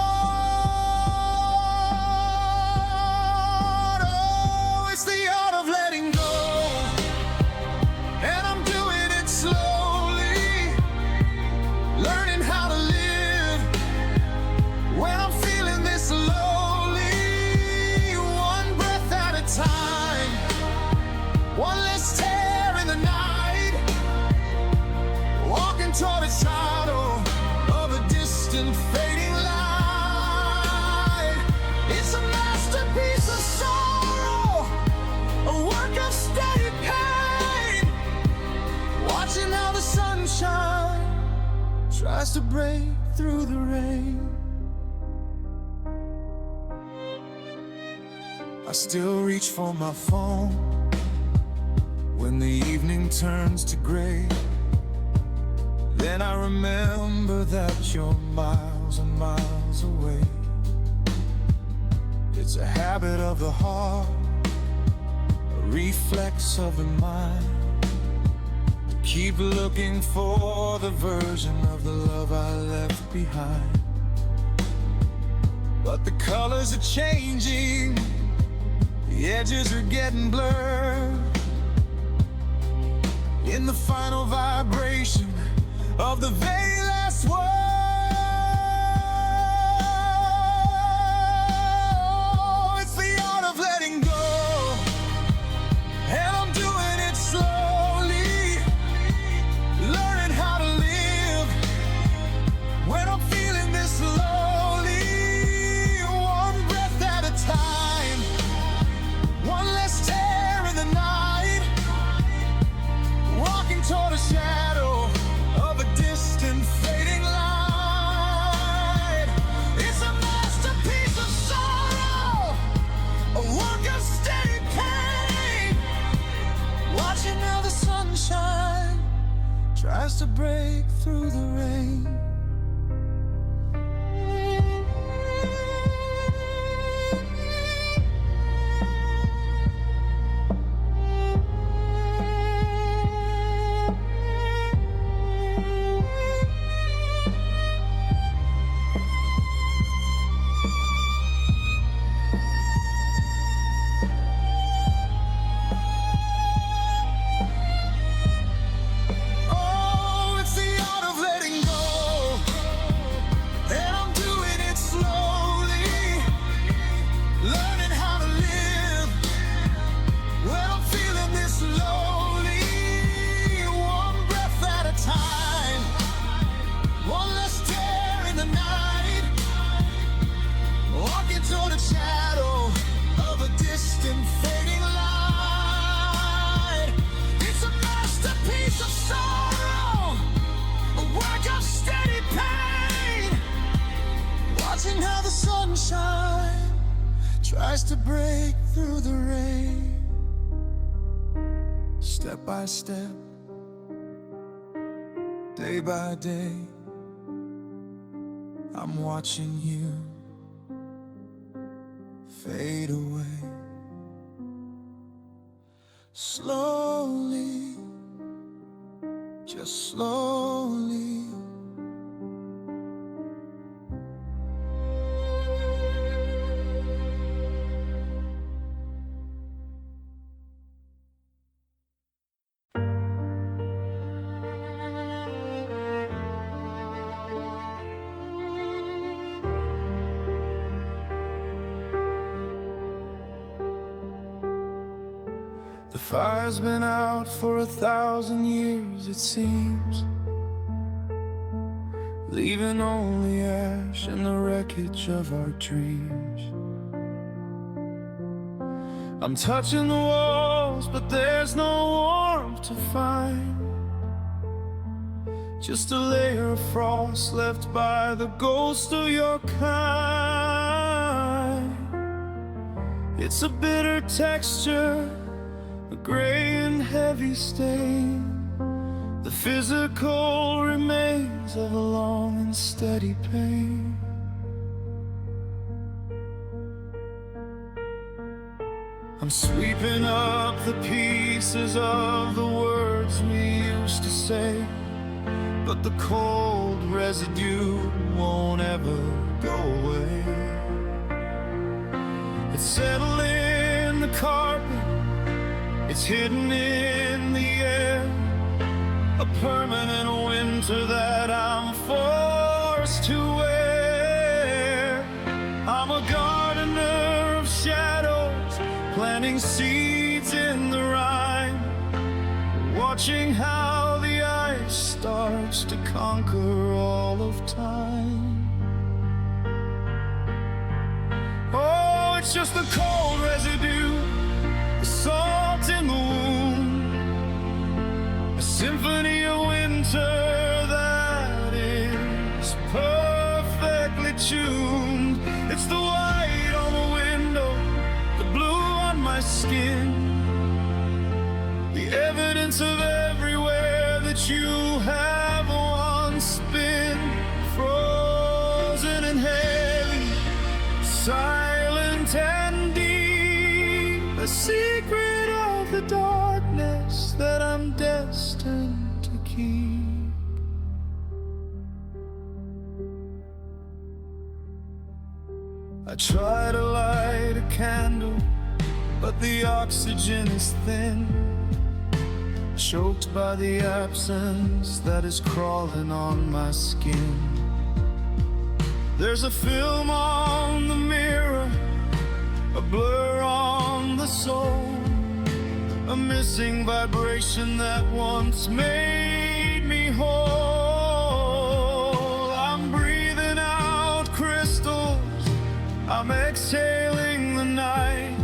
Oh, it's the art of letting go, and I'm doing it slowly, learning how to live when I'm feeling this lonely. One breath at a time, one less tear in the night, walking toward a shadow of a distant fading light. It's a masterpiece of sorrow, a work of steady pain, watching how the sunshine tries to break through the rain. I still reach for my phone when the evening turns to gray. Then I remember that you're miles and miles away. It's a habit of the heart, a reflex of the mind, to keep looking for the version of the love I left behind. But the colors are changing, the edges are getting blurred. In the final vibration of the very last word, it's the art of letting go, and I'm doing it slowly, learning how to live when I'm feeling this lonely. One breath at a time, one less tear in the night, walking toward a shadow of a distant fading light. It's a masterpiece of sorrow, a work of steady pain, watching how the sunshine tries to break through the rain. Tries to break through the rain. Step by step, day by day, I'm watching you fade away. Slowly, just slowly. The fire's been out for 1,000 years, it seems, leaving only ash and the wreckage of our dreams. I'm touching the walls, but there's no warmth to find, just a layer of frost left by the ghost of your kind. It's a bitter texture, a gray and heavy stain, the physical remains of a long and steady pain. I'm sweeping up the pieces of the words we used to say, but the cold residue won't ever go away. It's settled in the carpet, it's hidden in the air, a permanent winter that I'm forced to wear. I'm a gardener of shadows, planting seeds in the rime, watching how the ice starts to conquer all of time. Oh, it's just the cold residue, the salt in the wound, a symphony of winter that is perfectly tuned. It's the white on the window, the blue the evidence of everywhere that you have once been. Frozen and heavy, silent and deep, a secret of the darkness that I'm destined to keep. I try to light a candle, but the oxygen is thin, choked by the absence that is crawling on my skin. There's a film on the mirror, a blur on the soul, a missing vibration that once made me whole. I'm breathing out crystals, I'm exhaling the night,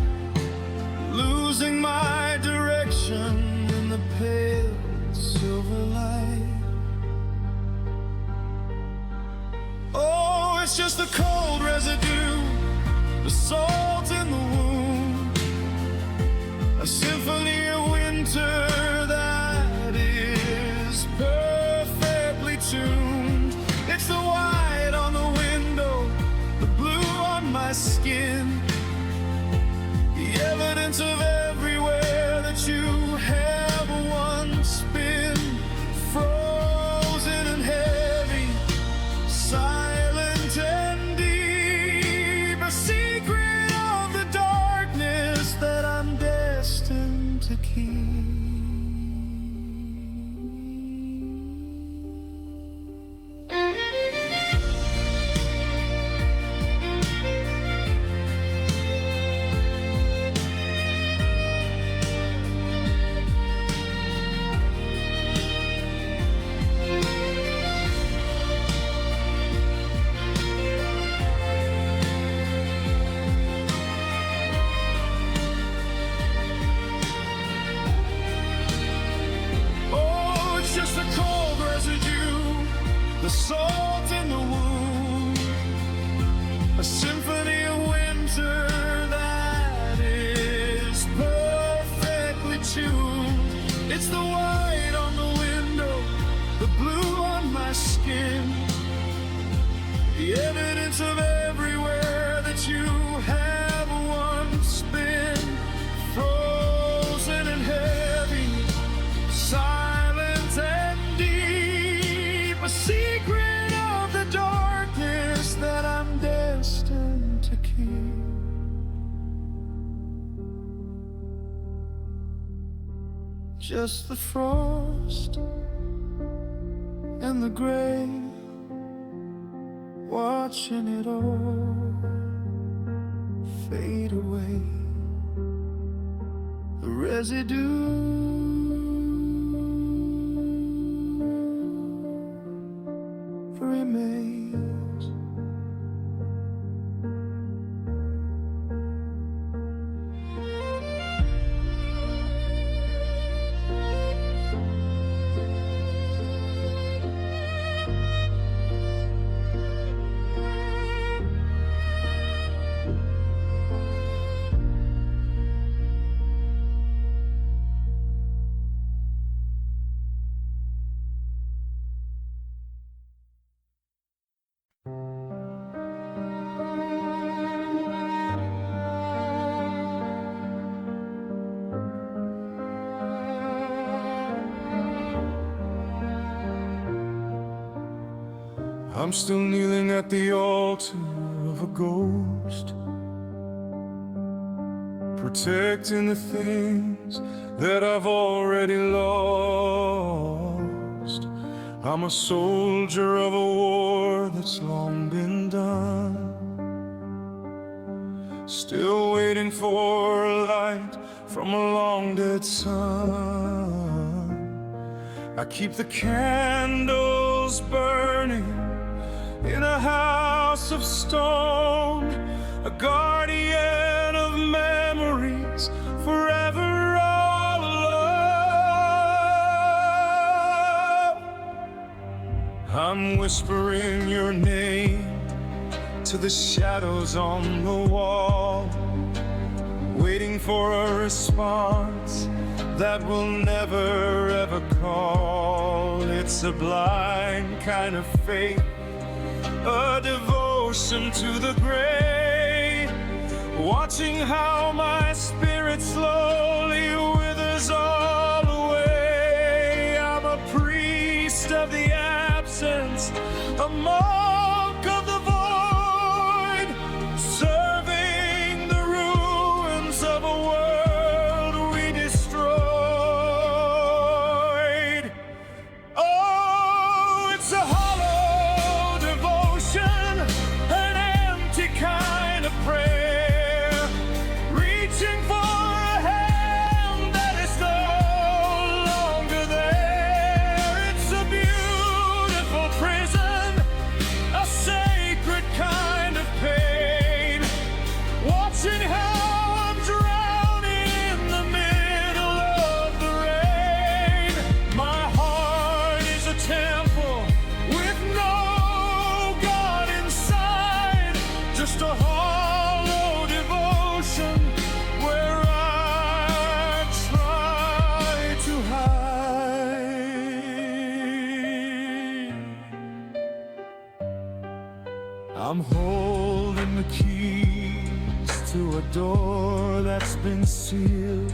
losing my direction in the pale silver light. Oh, it's just the cold residue, the salt in the wound, a symphony of winter that is perfectly tuned. It's the white on the window, the blue on my skin, the evidence of everywhere that you have once been. Frozen and heavy, silent and deep, a secret of the darkness that I'm destined to keep. The salt in the wound, a symphony of winter that is perfectly tuned. It's the white on the window, the blue on my skin, the evidence of everywhere that you have once been. Frozen and heavy, silent and deep, a secret of the darkness that I'm destined to keep. Just the frost and the gray, watching it all fade away. The residue remains. I'm still kneeling at the altar of a ghost, protecting the things that I've already lost. I'm a soldier of a war that's long been done, still waiting for a light from a long dead sun. I keep the candles burning in a house of stone, a guardian of memories, forever all alone. I'm whispering your name to the shadows on the wall, waiting for a response that will never ever call. It's a blind kind of faith, a devotion to the great, watching how my spirit slowly withers all away. I'm a priest of the absence, a monk of the void, serving the ruins of a world we destroyed. Oh, it's a hollow devotion, an empty kind of prayer, reaching for a hand that is no longer there. It's a beautiful prison, a sacred kind of pain, watching how I'm drowning in the middle of the rain. My heart is a temple with no God inside, just a hollow devotion where I try to hide. I'm holding the keys to a door that's been sealed,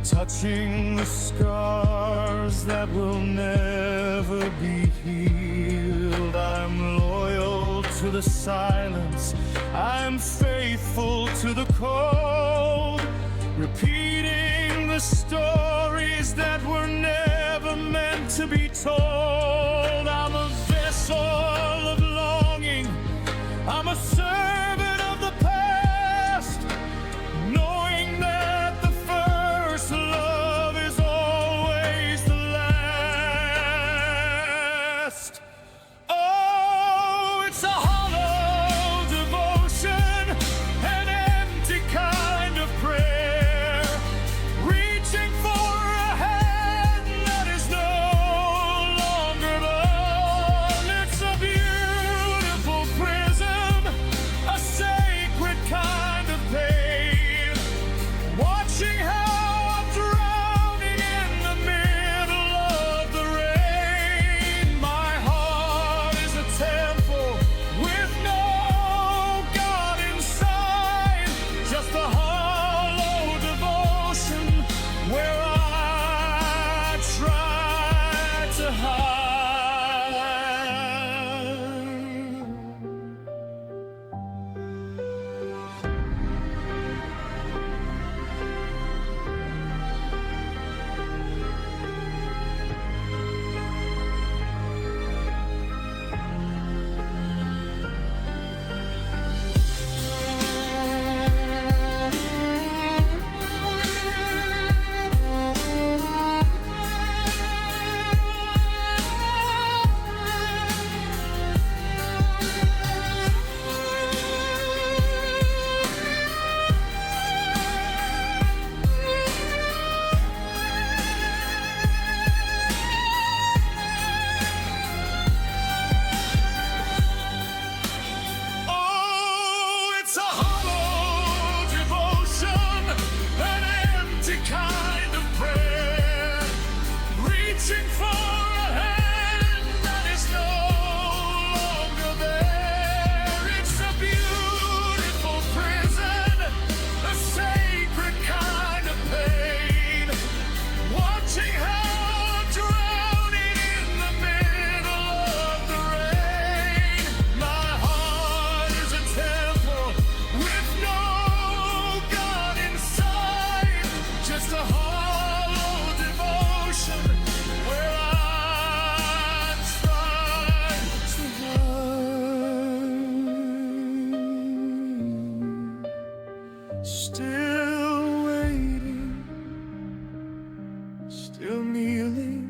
touching the scars that will never be healed. I'm loyal to the silence, I'm faithful to the cold, repeating the stories that were never meant to be told. I'm a vessel of longing, I'm a servant of the past, knowing that the first love is always the last. Oh, it's a hollow devotion, an empty kind of prayer, reaching for a hand that is no longer born. It's a beautiful prism, a sacred kind of pain, watching how I'm drowning in the middle of the rain. My heart is a temple with no God inside, just a hollow devotion where I try to hide. Oh, it's a hollow devotion, an empty kind of prayer, reaching for a hand that is no longer there. It's a beautiful prison, a sacred kind of pain, watching how I'm drowning in the middle of the rain. My heart is a temple with no God inside, just a hollow devotion where I try to hide. Still waiting, still kneeling,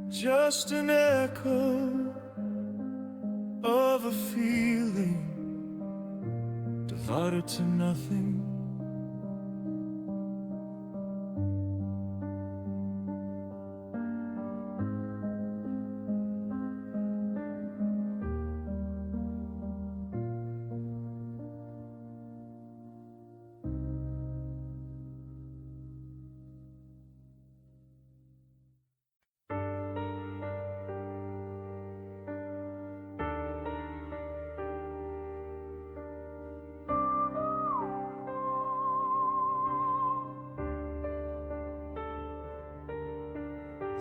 just an echo of a feeling, devoted to nothing.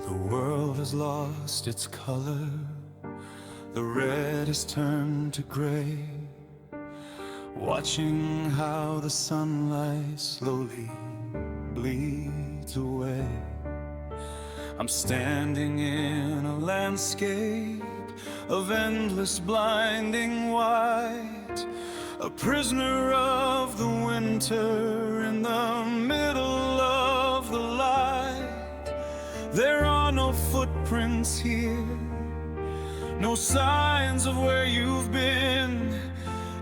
The world has lost its color. The red has turned to gray. Watching how the sunlight slowly bleeds away. I'm standing in a landscape of endless blinding white, a prisoner of the winter in the middle of the light. There are no footprints here, no signs of where you've been,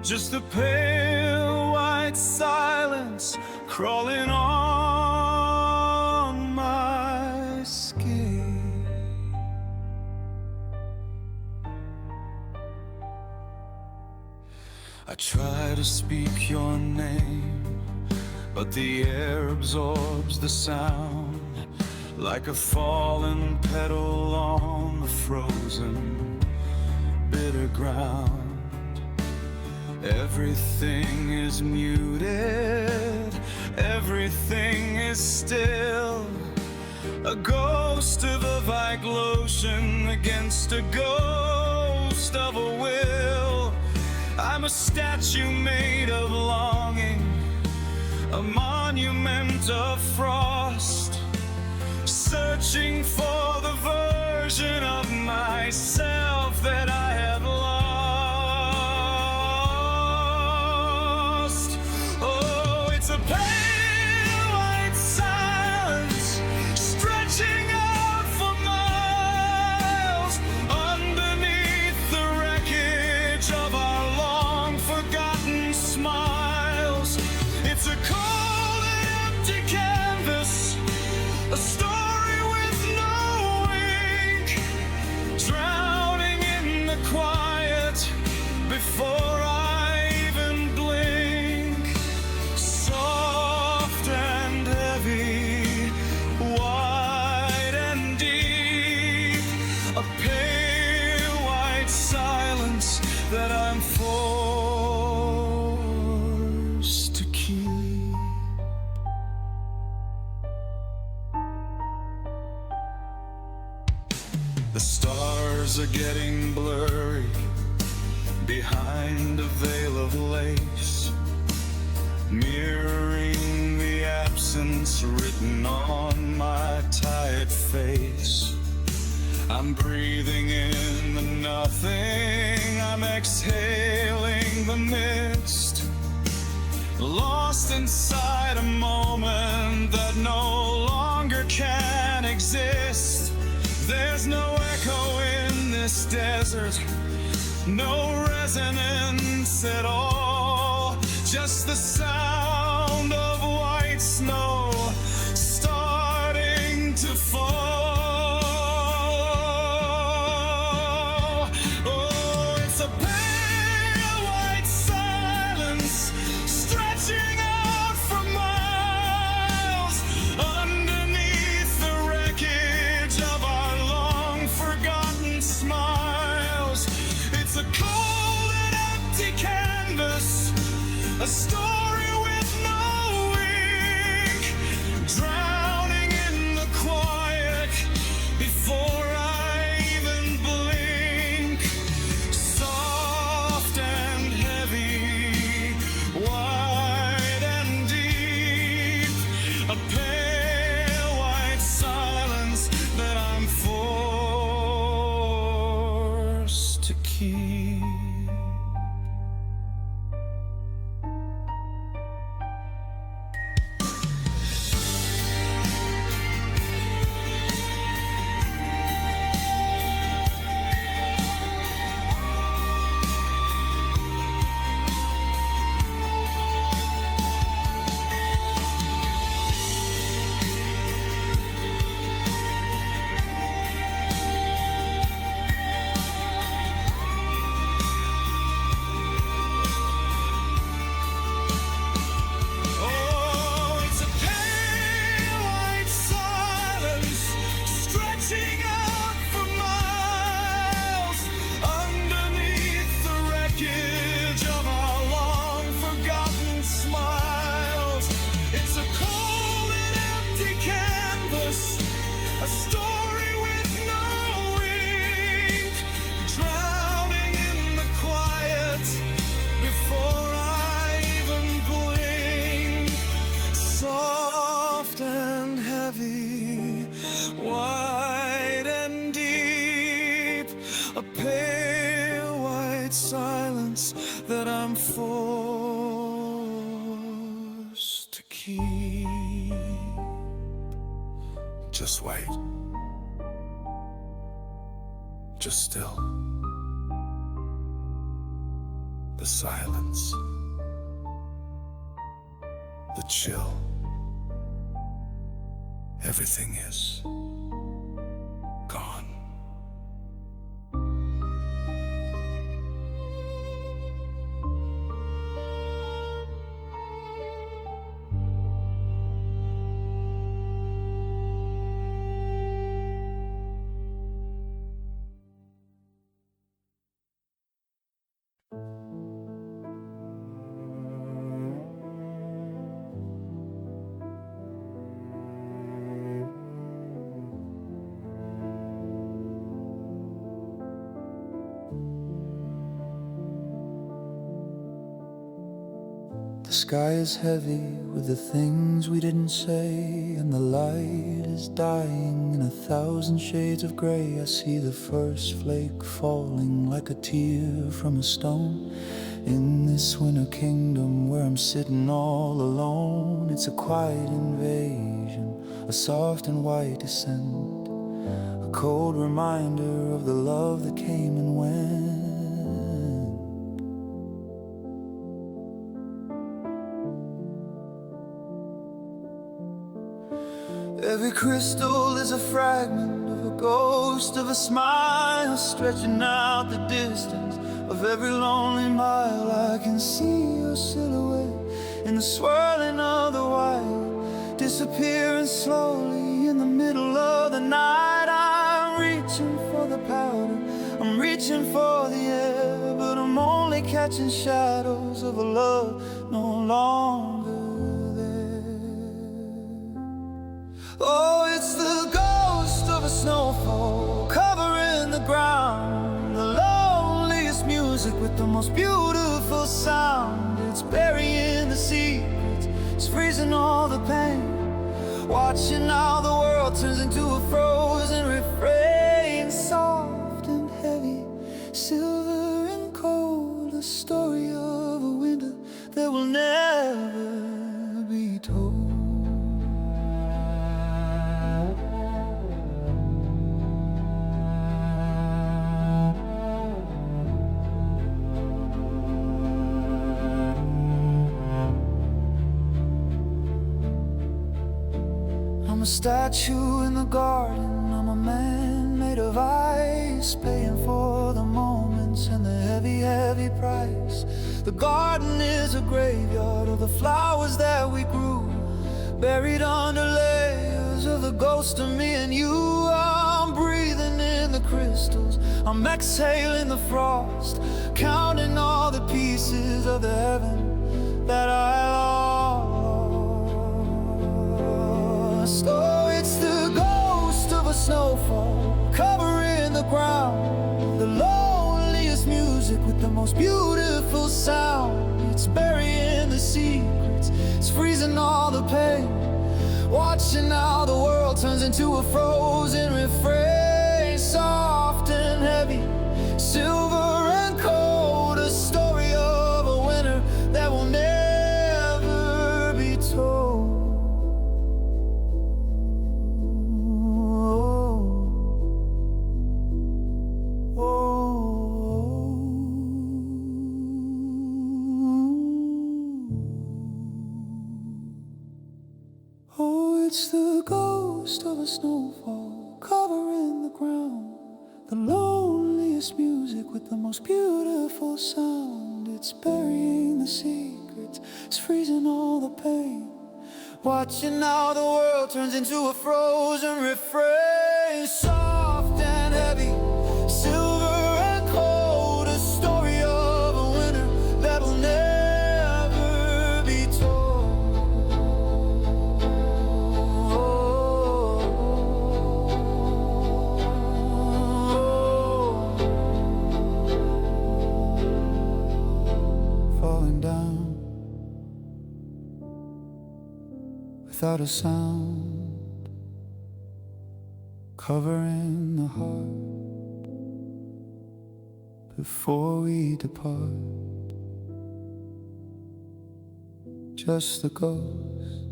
just the pale white silence crawling on my skin. I try to speak your name, but the air absorbs the sound like a fallen petal on the frozen, bitter ground. Everything is muted, everything is still, a ghost of a Viglotion against a ghost of a will. I'm a statue made of longing, a monument of frost, searching for the version of myself that I have lost. Oh, it's a pale white silence stretching out for miles underneath the wreckage of our long forgotten smiles. It's a cold and empty canvas, a story with no ink, drowning in the quiet before I even blink. Soft and heavy, wide and deep, a pale white silence that I'm forced to keep. The stars are getting blurry behind a veil of lace, mirroring the absence written on my tired face. I'm breathing in the nothing, I'm exhaling the mist, lost inside a moment that no longer can exist. There's no echo in this desert, no resonance at all, just the sound of white snow starting to fall. Oh, it's a pale white silence stretching out for miles underneath the wreckage of our long forgotten smiles. It's a cold and empty canvas, a story with no ink, drowning in the quiet before I even blink. Soft and heavy, wide and deep, a pale white silence that I'm forced to keep. Just wait. Just still. The silence. The chill. Everything is gone. The sky is heavy with the things we didn't say, and the light is dying in 1,000 shades of gray. I see the first flake falling like a tear from a stone. In this winter kingdom where I'm sitting all alone, it's a quiet invasion, a soft and white descent, a cold reminder of the love that came and went. Every crystal is a fragment of a ghost of a smile, stretching out the distance of every lonely mile. I can see your silhouette in the swirling of the white, disappearing slowly in the middle of the night. I'm reaching for the powder, I'm reaching for the air, but I'm only catching shadows of a love no longer. Oh, it's the ghost of a snowfall covering the ground, the loneliest music with the most beautiful sound. It's burying the secrets, it's freezing all the pain, watching how the world turns into a frozen refrain. Soft and heavy, silver and cold, a story of a winter that will never be told. I'm a statue in the garden, I'm a man made of ice, paying for the moments and the heavy, heavy price. The garden is a graveyard of the flowers that we grew, buried under layers of the ghost of me and you. I'm breathing in the crystals, I'm exhaling the frost, counting all the pieces of the heaven that I lost. Oh, it's the ghost of a snowfall covering the ground, the loneliest music with the most beautiful sound. It's burying the secrets, it's freezing all the pain, watching how the world turns into a frozen refrain. Soft and heavy, silver and cold, a story of a winter that will never be told. It's the ghost of a snowfall covering the ground, the loneliest music with the most beautiful sound. It's burying the secrets, it's freezing all the pain, watching how the world turns into a frozen refrain. Soft and heavy, silver and cold, a story of a winter that will never be told. Without a sound, covering the heart before we depart. Just the ghost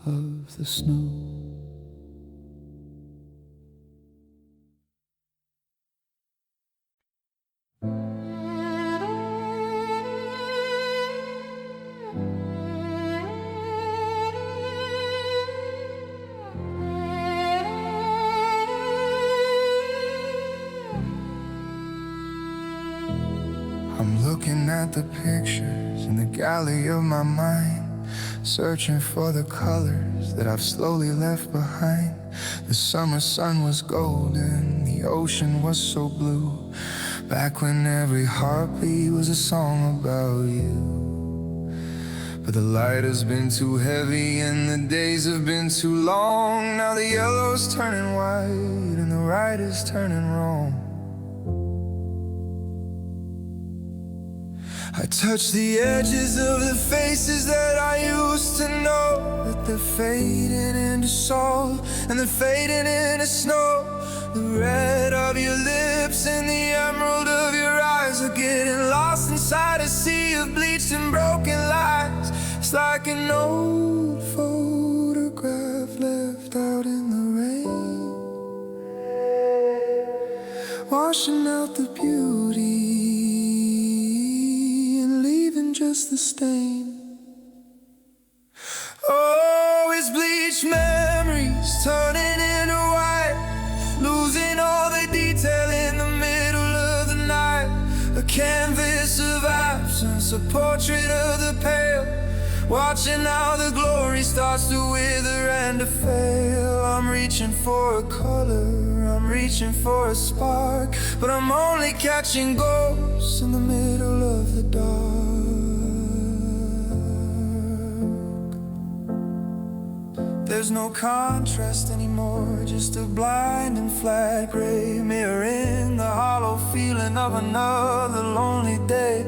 of the snow. I'm looking at the pictures in the gallery of my mind, searching for the colors that I've slowly left behind. The summer sun was golden, the ocean was so blue, back when every heartbeat was a song about you. But the light has been too heavy and the days have been too long. Now the yellow's turning white and the right is turning wrong. I touch the edges of the faces that I used to know, but they're fading into salt and they're fading into snow. The red of your lips and the emerald of your eyes are getting lost inside a sea of bleached and broken lies. It's like an old photograph left out in the rain, washing out the beauty, just the stain. Oh, it's bleached memories turning into white, losing all the detail in the middle of the night. A canvas of absence, a portrait of the pale, watching how the glory starts to wither and to fail. I'm reaching for a color, I'm reaching for a spark, but I'm only catching ghosts in the middle of the dark. There's no contrast anymore, just a blinding flat gray mirror in the hollow feeling of another lonely day.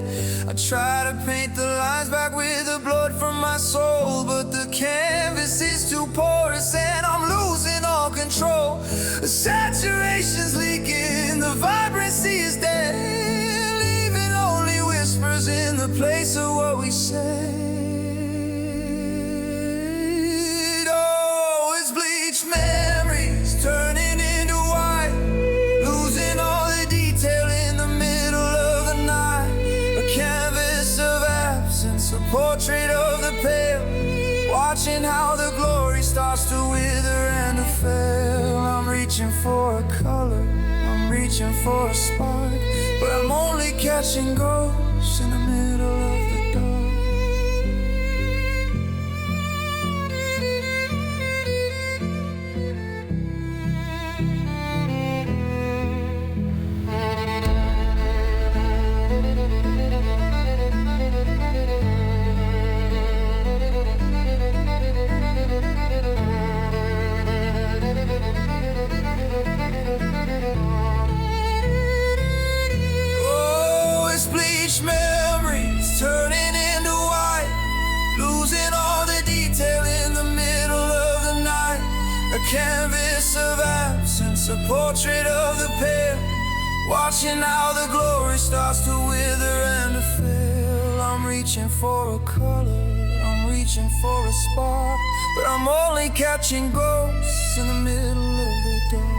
I try to paint the lines back with the blood from my soul, but the canvas is too porous and I'm losing all control. The saturation's leaking, the vibrancy is dead, leaving only whispers in the place of what we say. Memories turning into white, losing all the detail in the middle of the night. A canvas of absence, a portrait of the pale, watching how the glory starts to wither and to fail. I'm reaching for a color, I'm reaching for a spark, but I'm only catching ghosts in the middle of the dark. Memories turning into white, losing all the detail in the middle of the night. A canvas of absence, a portrait of the pale, watching how the glory starts to wither and to fail. I'm reaching for a color, I'm reaching for a spark, but I'm only catching ghosts in the middle of the dark.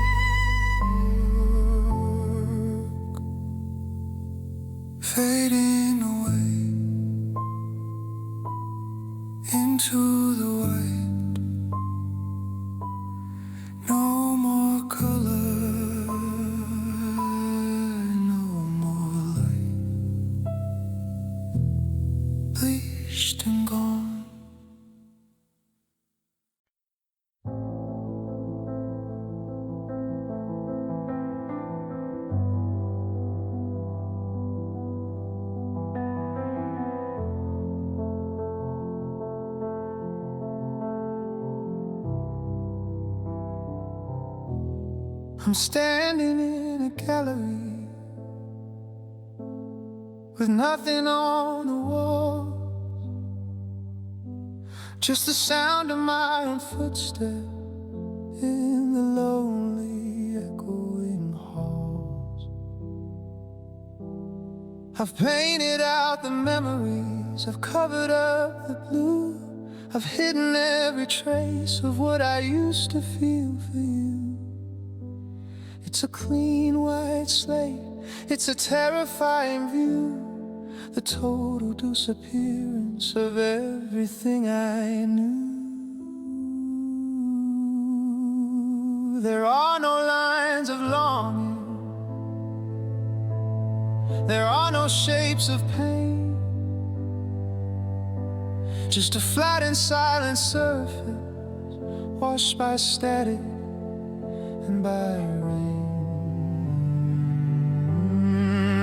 Fading away into the white, no more color, no more light, bleached and gone. I'm standing in a gallery with nothing on the wall, just the sound of my own footsteps in the lonely echoing halls. I've painted out the memories, I've covered up the blue, I've hidden every trace of what I used to feel for you. It's a clean white slate, it's a terrifying view, the total disappearance of everything I knew. There are no lines of longing, there are no shapes of pain, just a flat and silent surface, washed by static and by rain.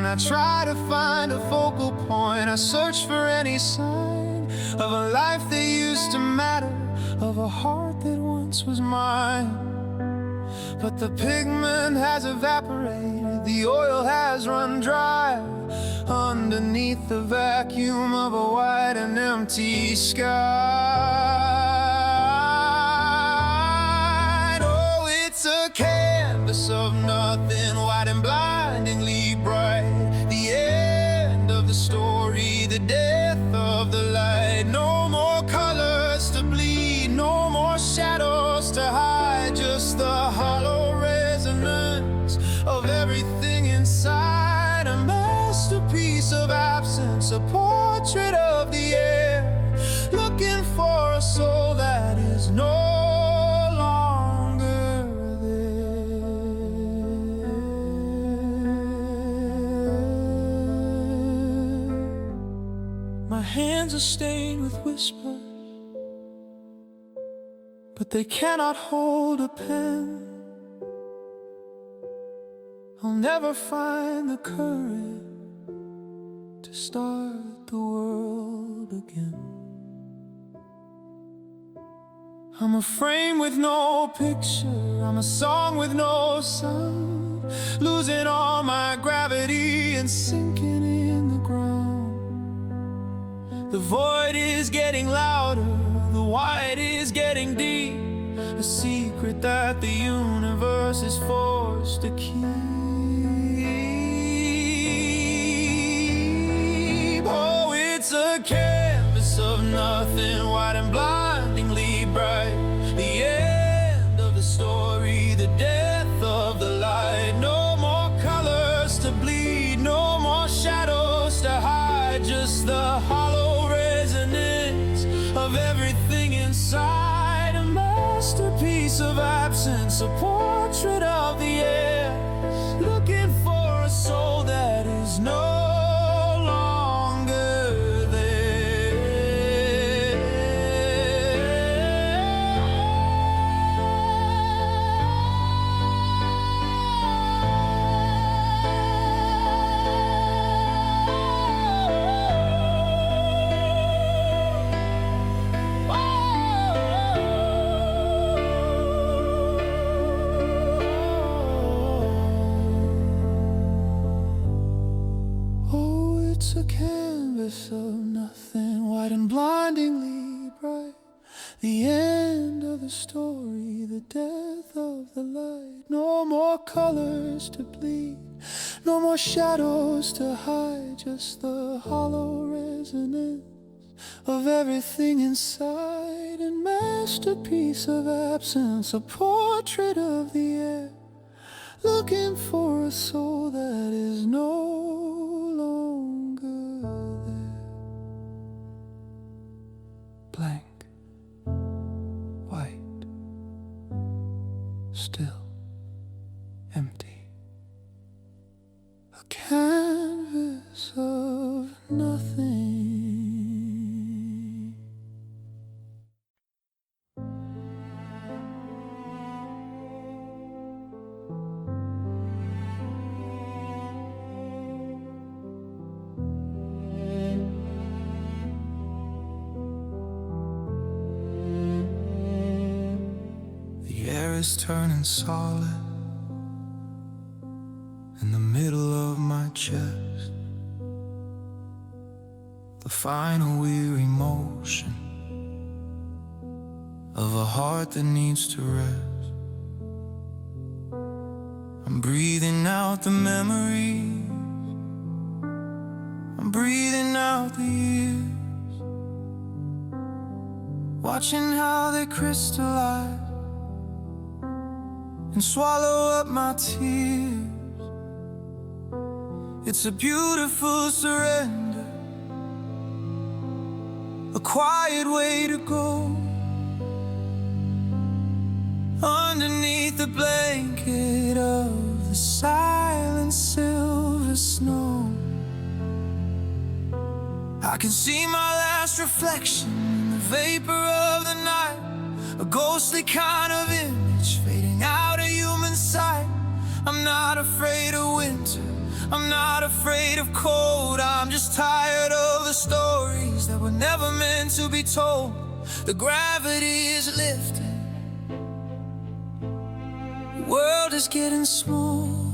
I try to find a focal point, I search for any sign of a life that used to matter, of a heart that once was mine. But the pigment has evaporated, the oil has run dry, underneath the vacuum of a wide and empty sky. Oh, it's a canvas of nothing, wide and blindingly bright. The end of the story, the death of the light. No more colors to bleed, no more shadows to hide, just the hollow resonance of everything inside. A masterpiece of absence, a portrait of the air, looking for a soul that is no longer there. My hands are stained with whispers, but they cannot hold a pen. I'll never find the courage to start the world again. I'm a frame with no picture, I'm a song with no sound, losing all my gravity and sinking in the ground. The void is getting louder, the wide is getting deep, a secret that the universe is forced to keep. Oh, it's a canvas of nothing, wide and blindingly bright. The end of the story, the death of the light. No more colors to bleed, no more shadows to hide, just the hollow resonance of everything inside. A masterpiece of absence, a portrait of the air, looking for a soul that is no a canvas of nothing, white and blindingly bright. The end of the story, the death of the light. No more colors to bleed, no more shadows to hide, just the hollow resonance of everything inside. And masterpiece of absence, a portrait of the air, looking for a soul that is no longer there. Blank, white, still, empty. A canvas of nothing. Is turning solid in the middle of my chest, the final weary motion of a heart that needs to rest. I'm breathing out the memories, I'm breathing out the years, watching how they crystallize and swallow up my tears. It's a beautiful surrender, a quiet way to go. Underneath the blanket of the silent silver snow, I can see my last reflection in the vapor of the night, a ghostly kind of image fading out of human sight. I'm not afraid of winter, I'm not afraid of cold. I'm just tired of the stories that were never meant to be told. The gravity is lifted, the world is getting small.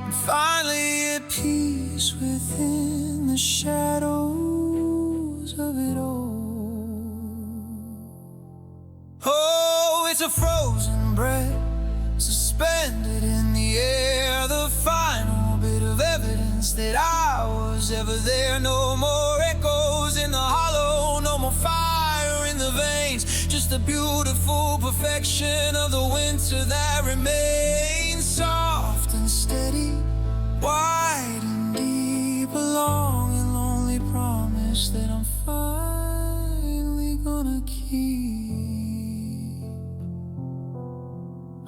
I'm finally at peace within the shadows of it all. Oh, it's a frozen breath suspended in the air, the final bit of evidence that I was ever there. No more echoes in the hollow, no more fire in the veins, just the beautiful perfection of the winter that remains. Soft and steady, wide and deep, a long and lonely promise that I'm finally gonna keep.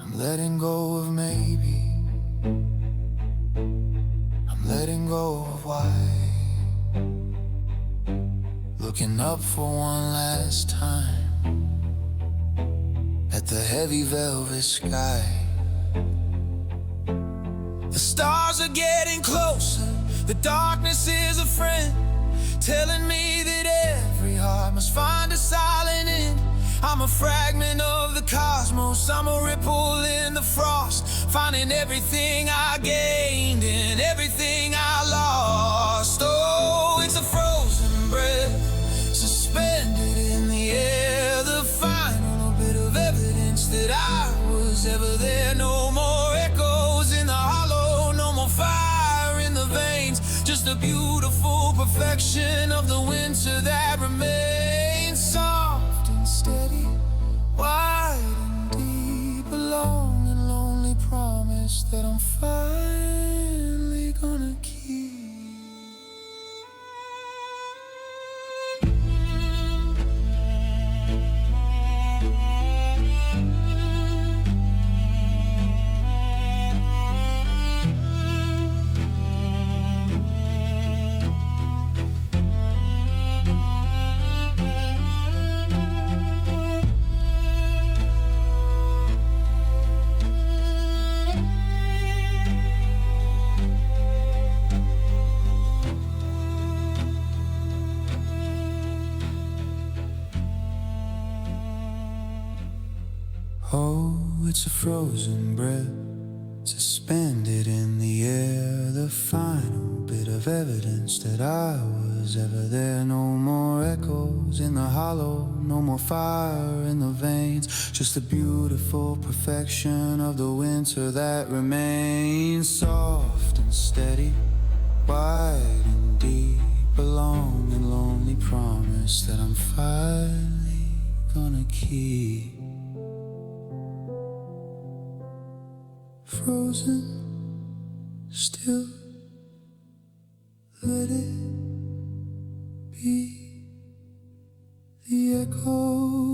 I'm letting go of maybe, I'm letting go of why, looking up for one last time at the heavy velvet sky. The stars are getting closer, the darkness is a friend, telling me that every heart must find a silent end. I'm a fragment of the cosmos, I'm a ripple in the frost, finding everything I gained and everything I lost. Oh, it's a frozen breath suspended in the air, the final bit of evidence that I was ever there. No more echoes in the hollow, no more fire in the veins, just the beautiful perfection of the winter that remains. Soft and steady, wide and deep, a long and lonely promise that I'm finally gonna keep. Oh, it's a frozen breath suspended in the air, the final bit of evidence that I was ever there. No more echoes in the hollow, no more fire in the veins, just the beautiful perfection of the winter that remains. Soft and steady, wide and deep, a long and lonely promise that I'm finally gonna keep. Frozen, still, let it be the echo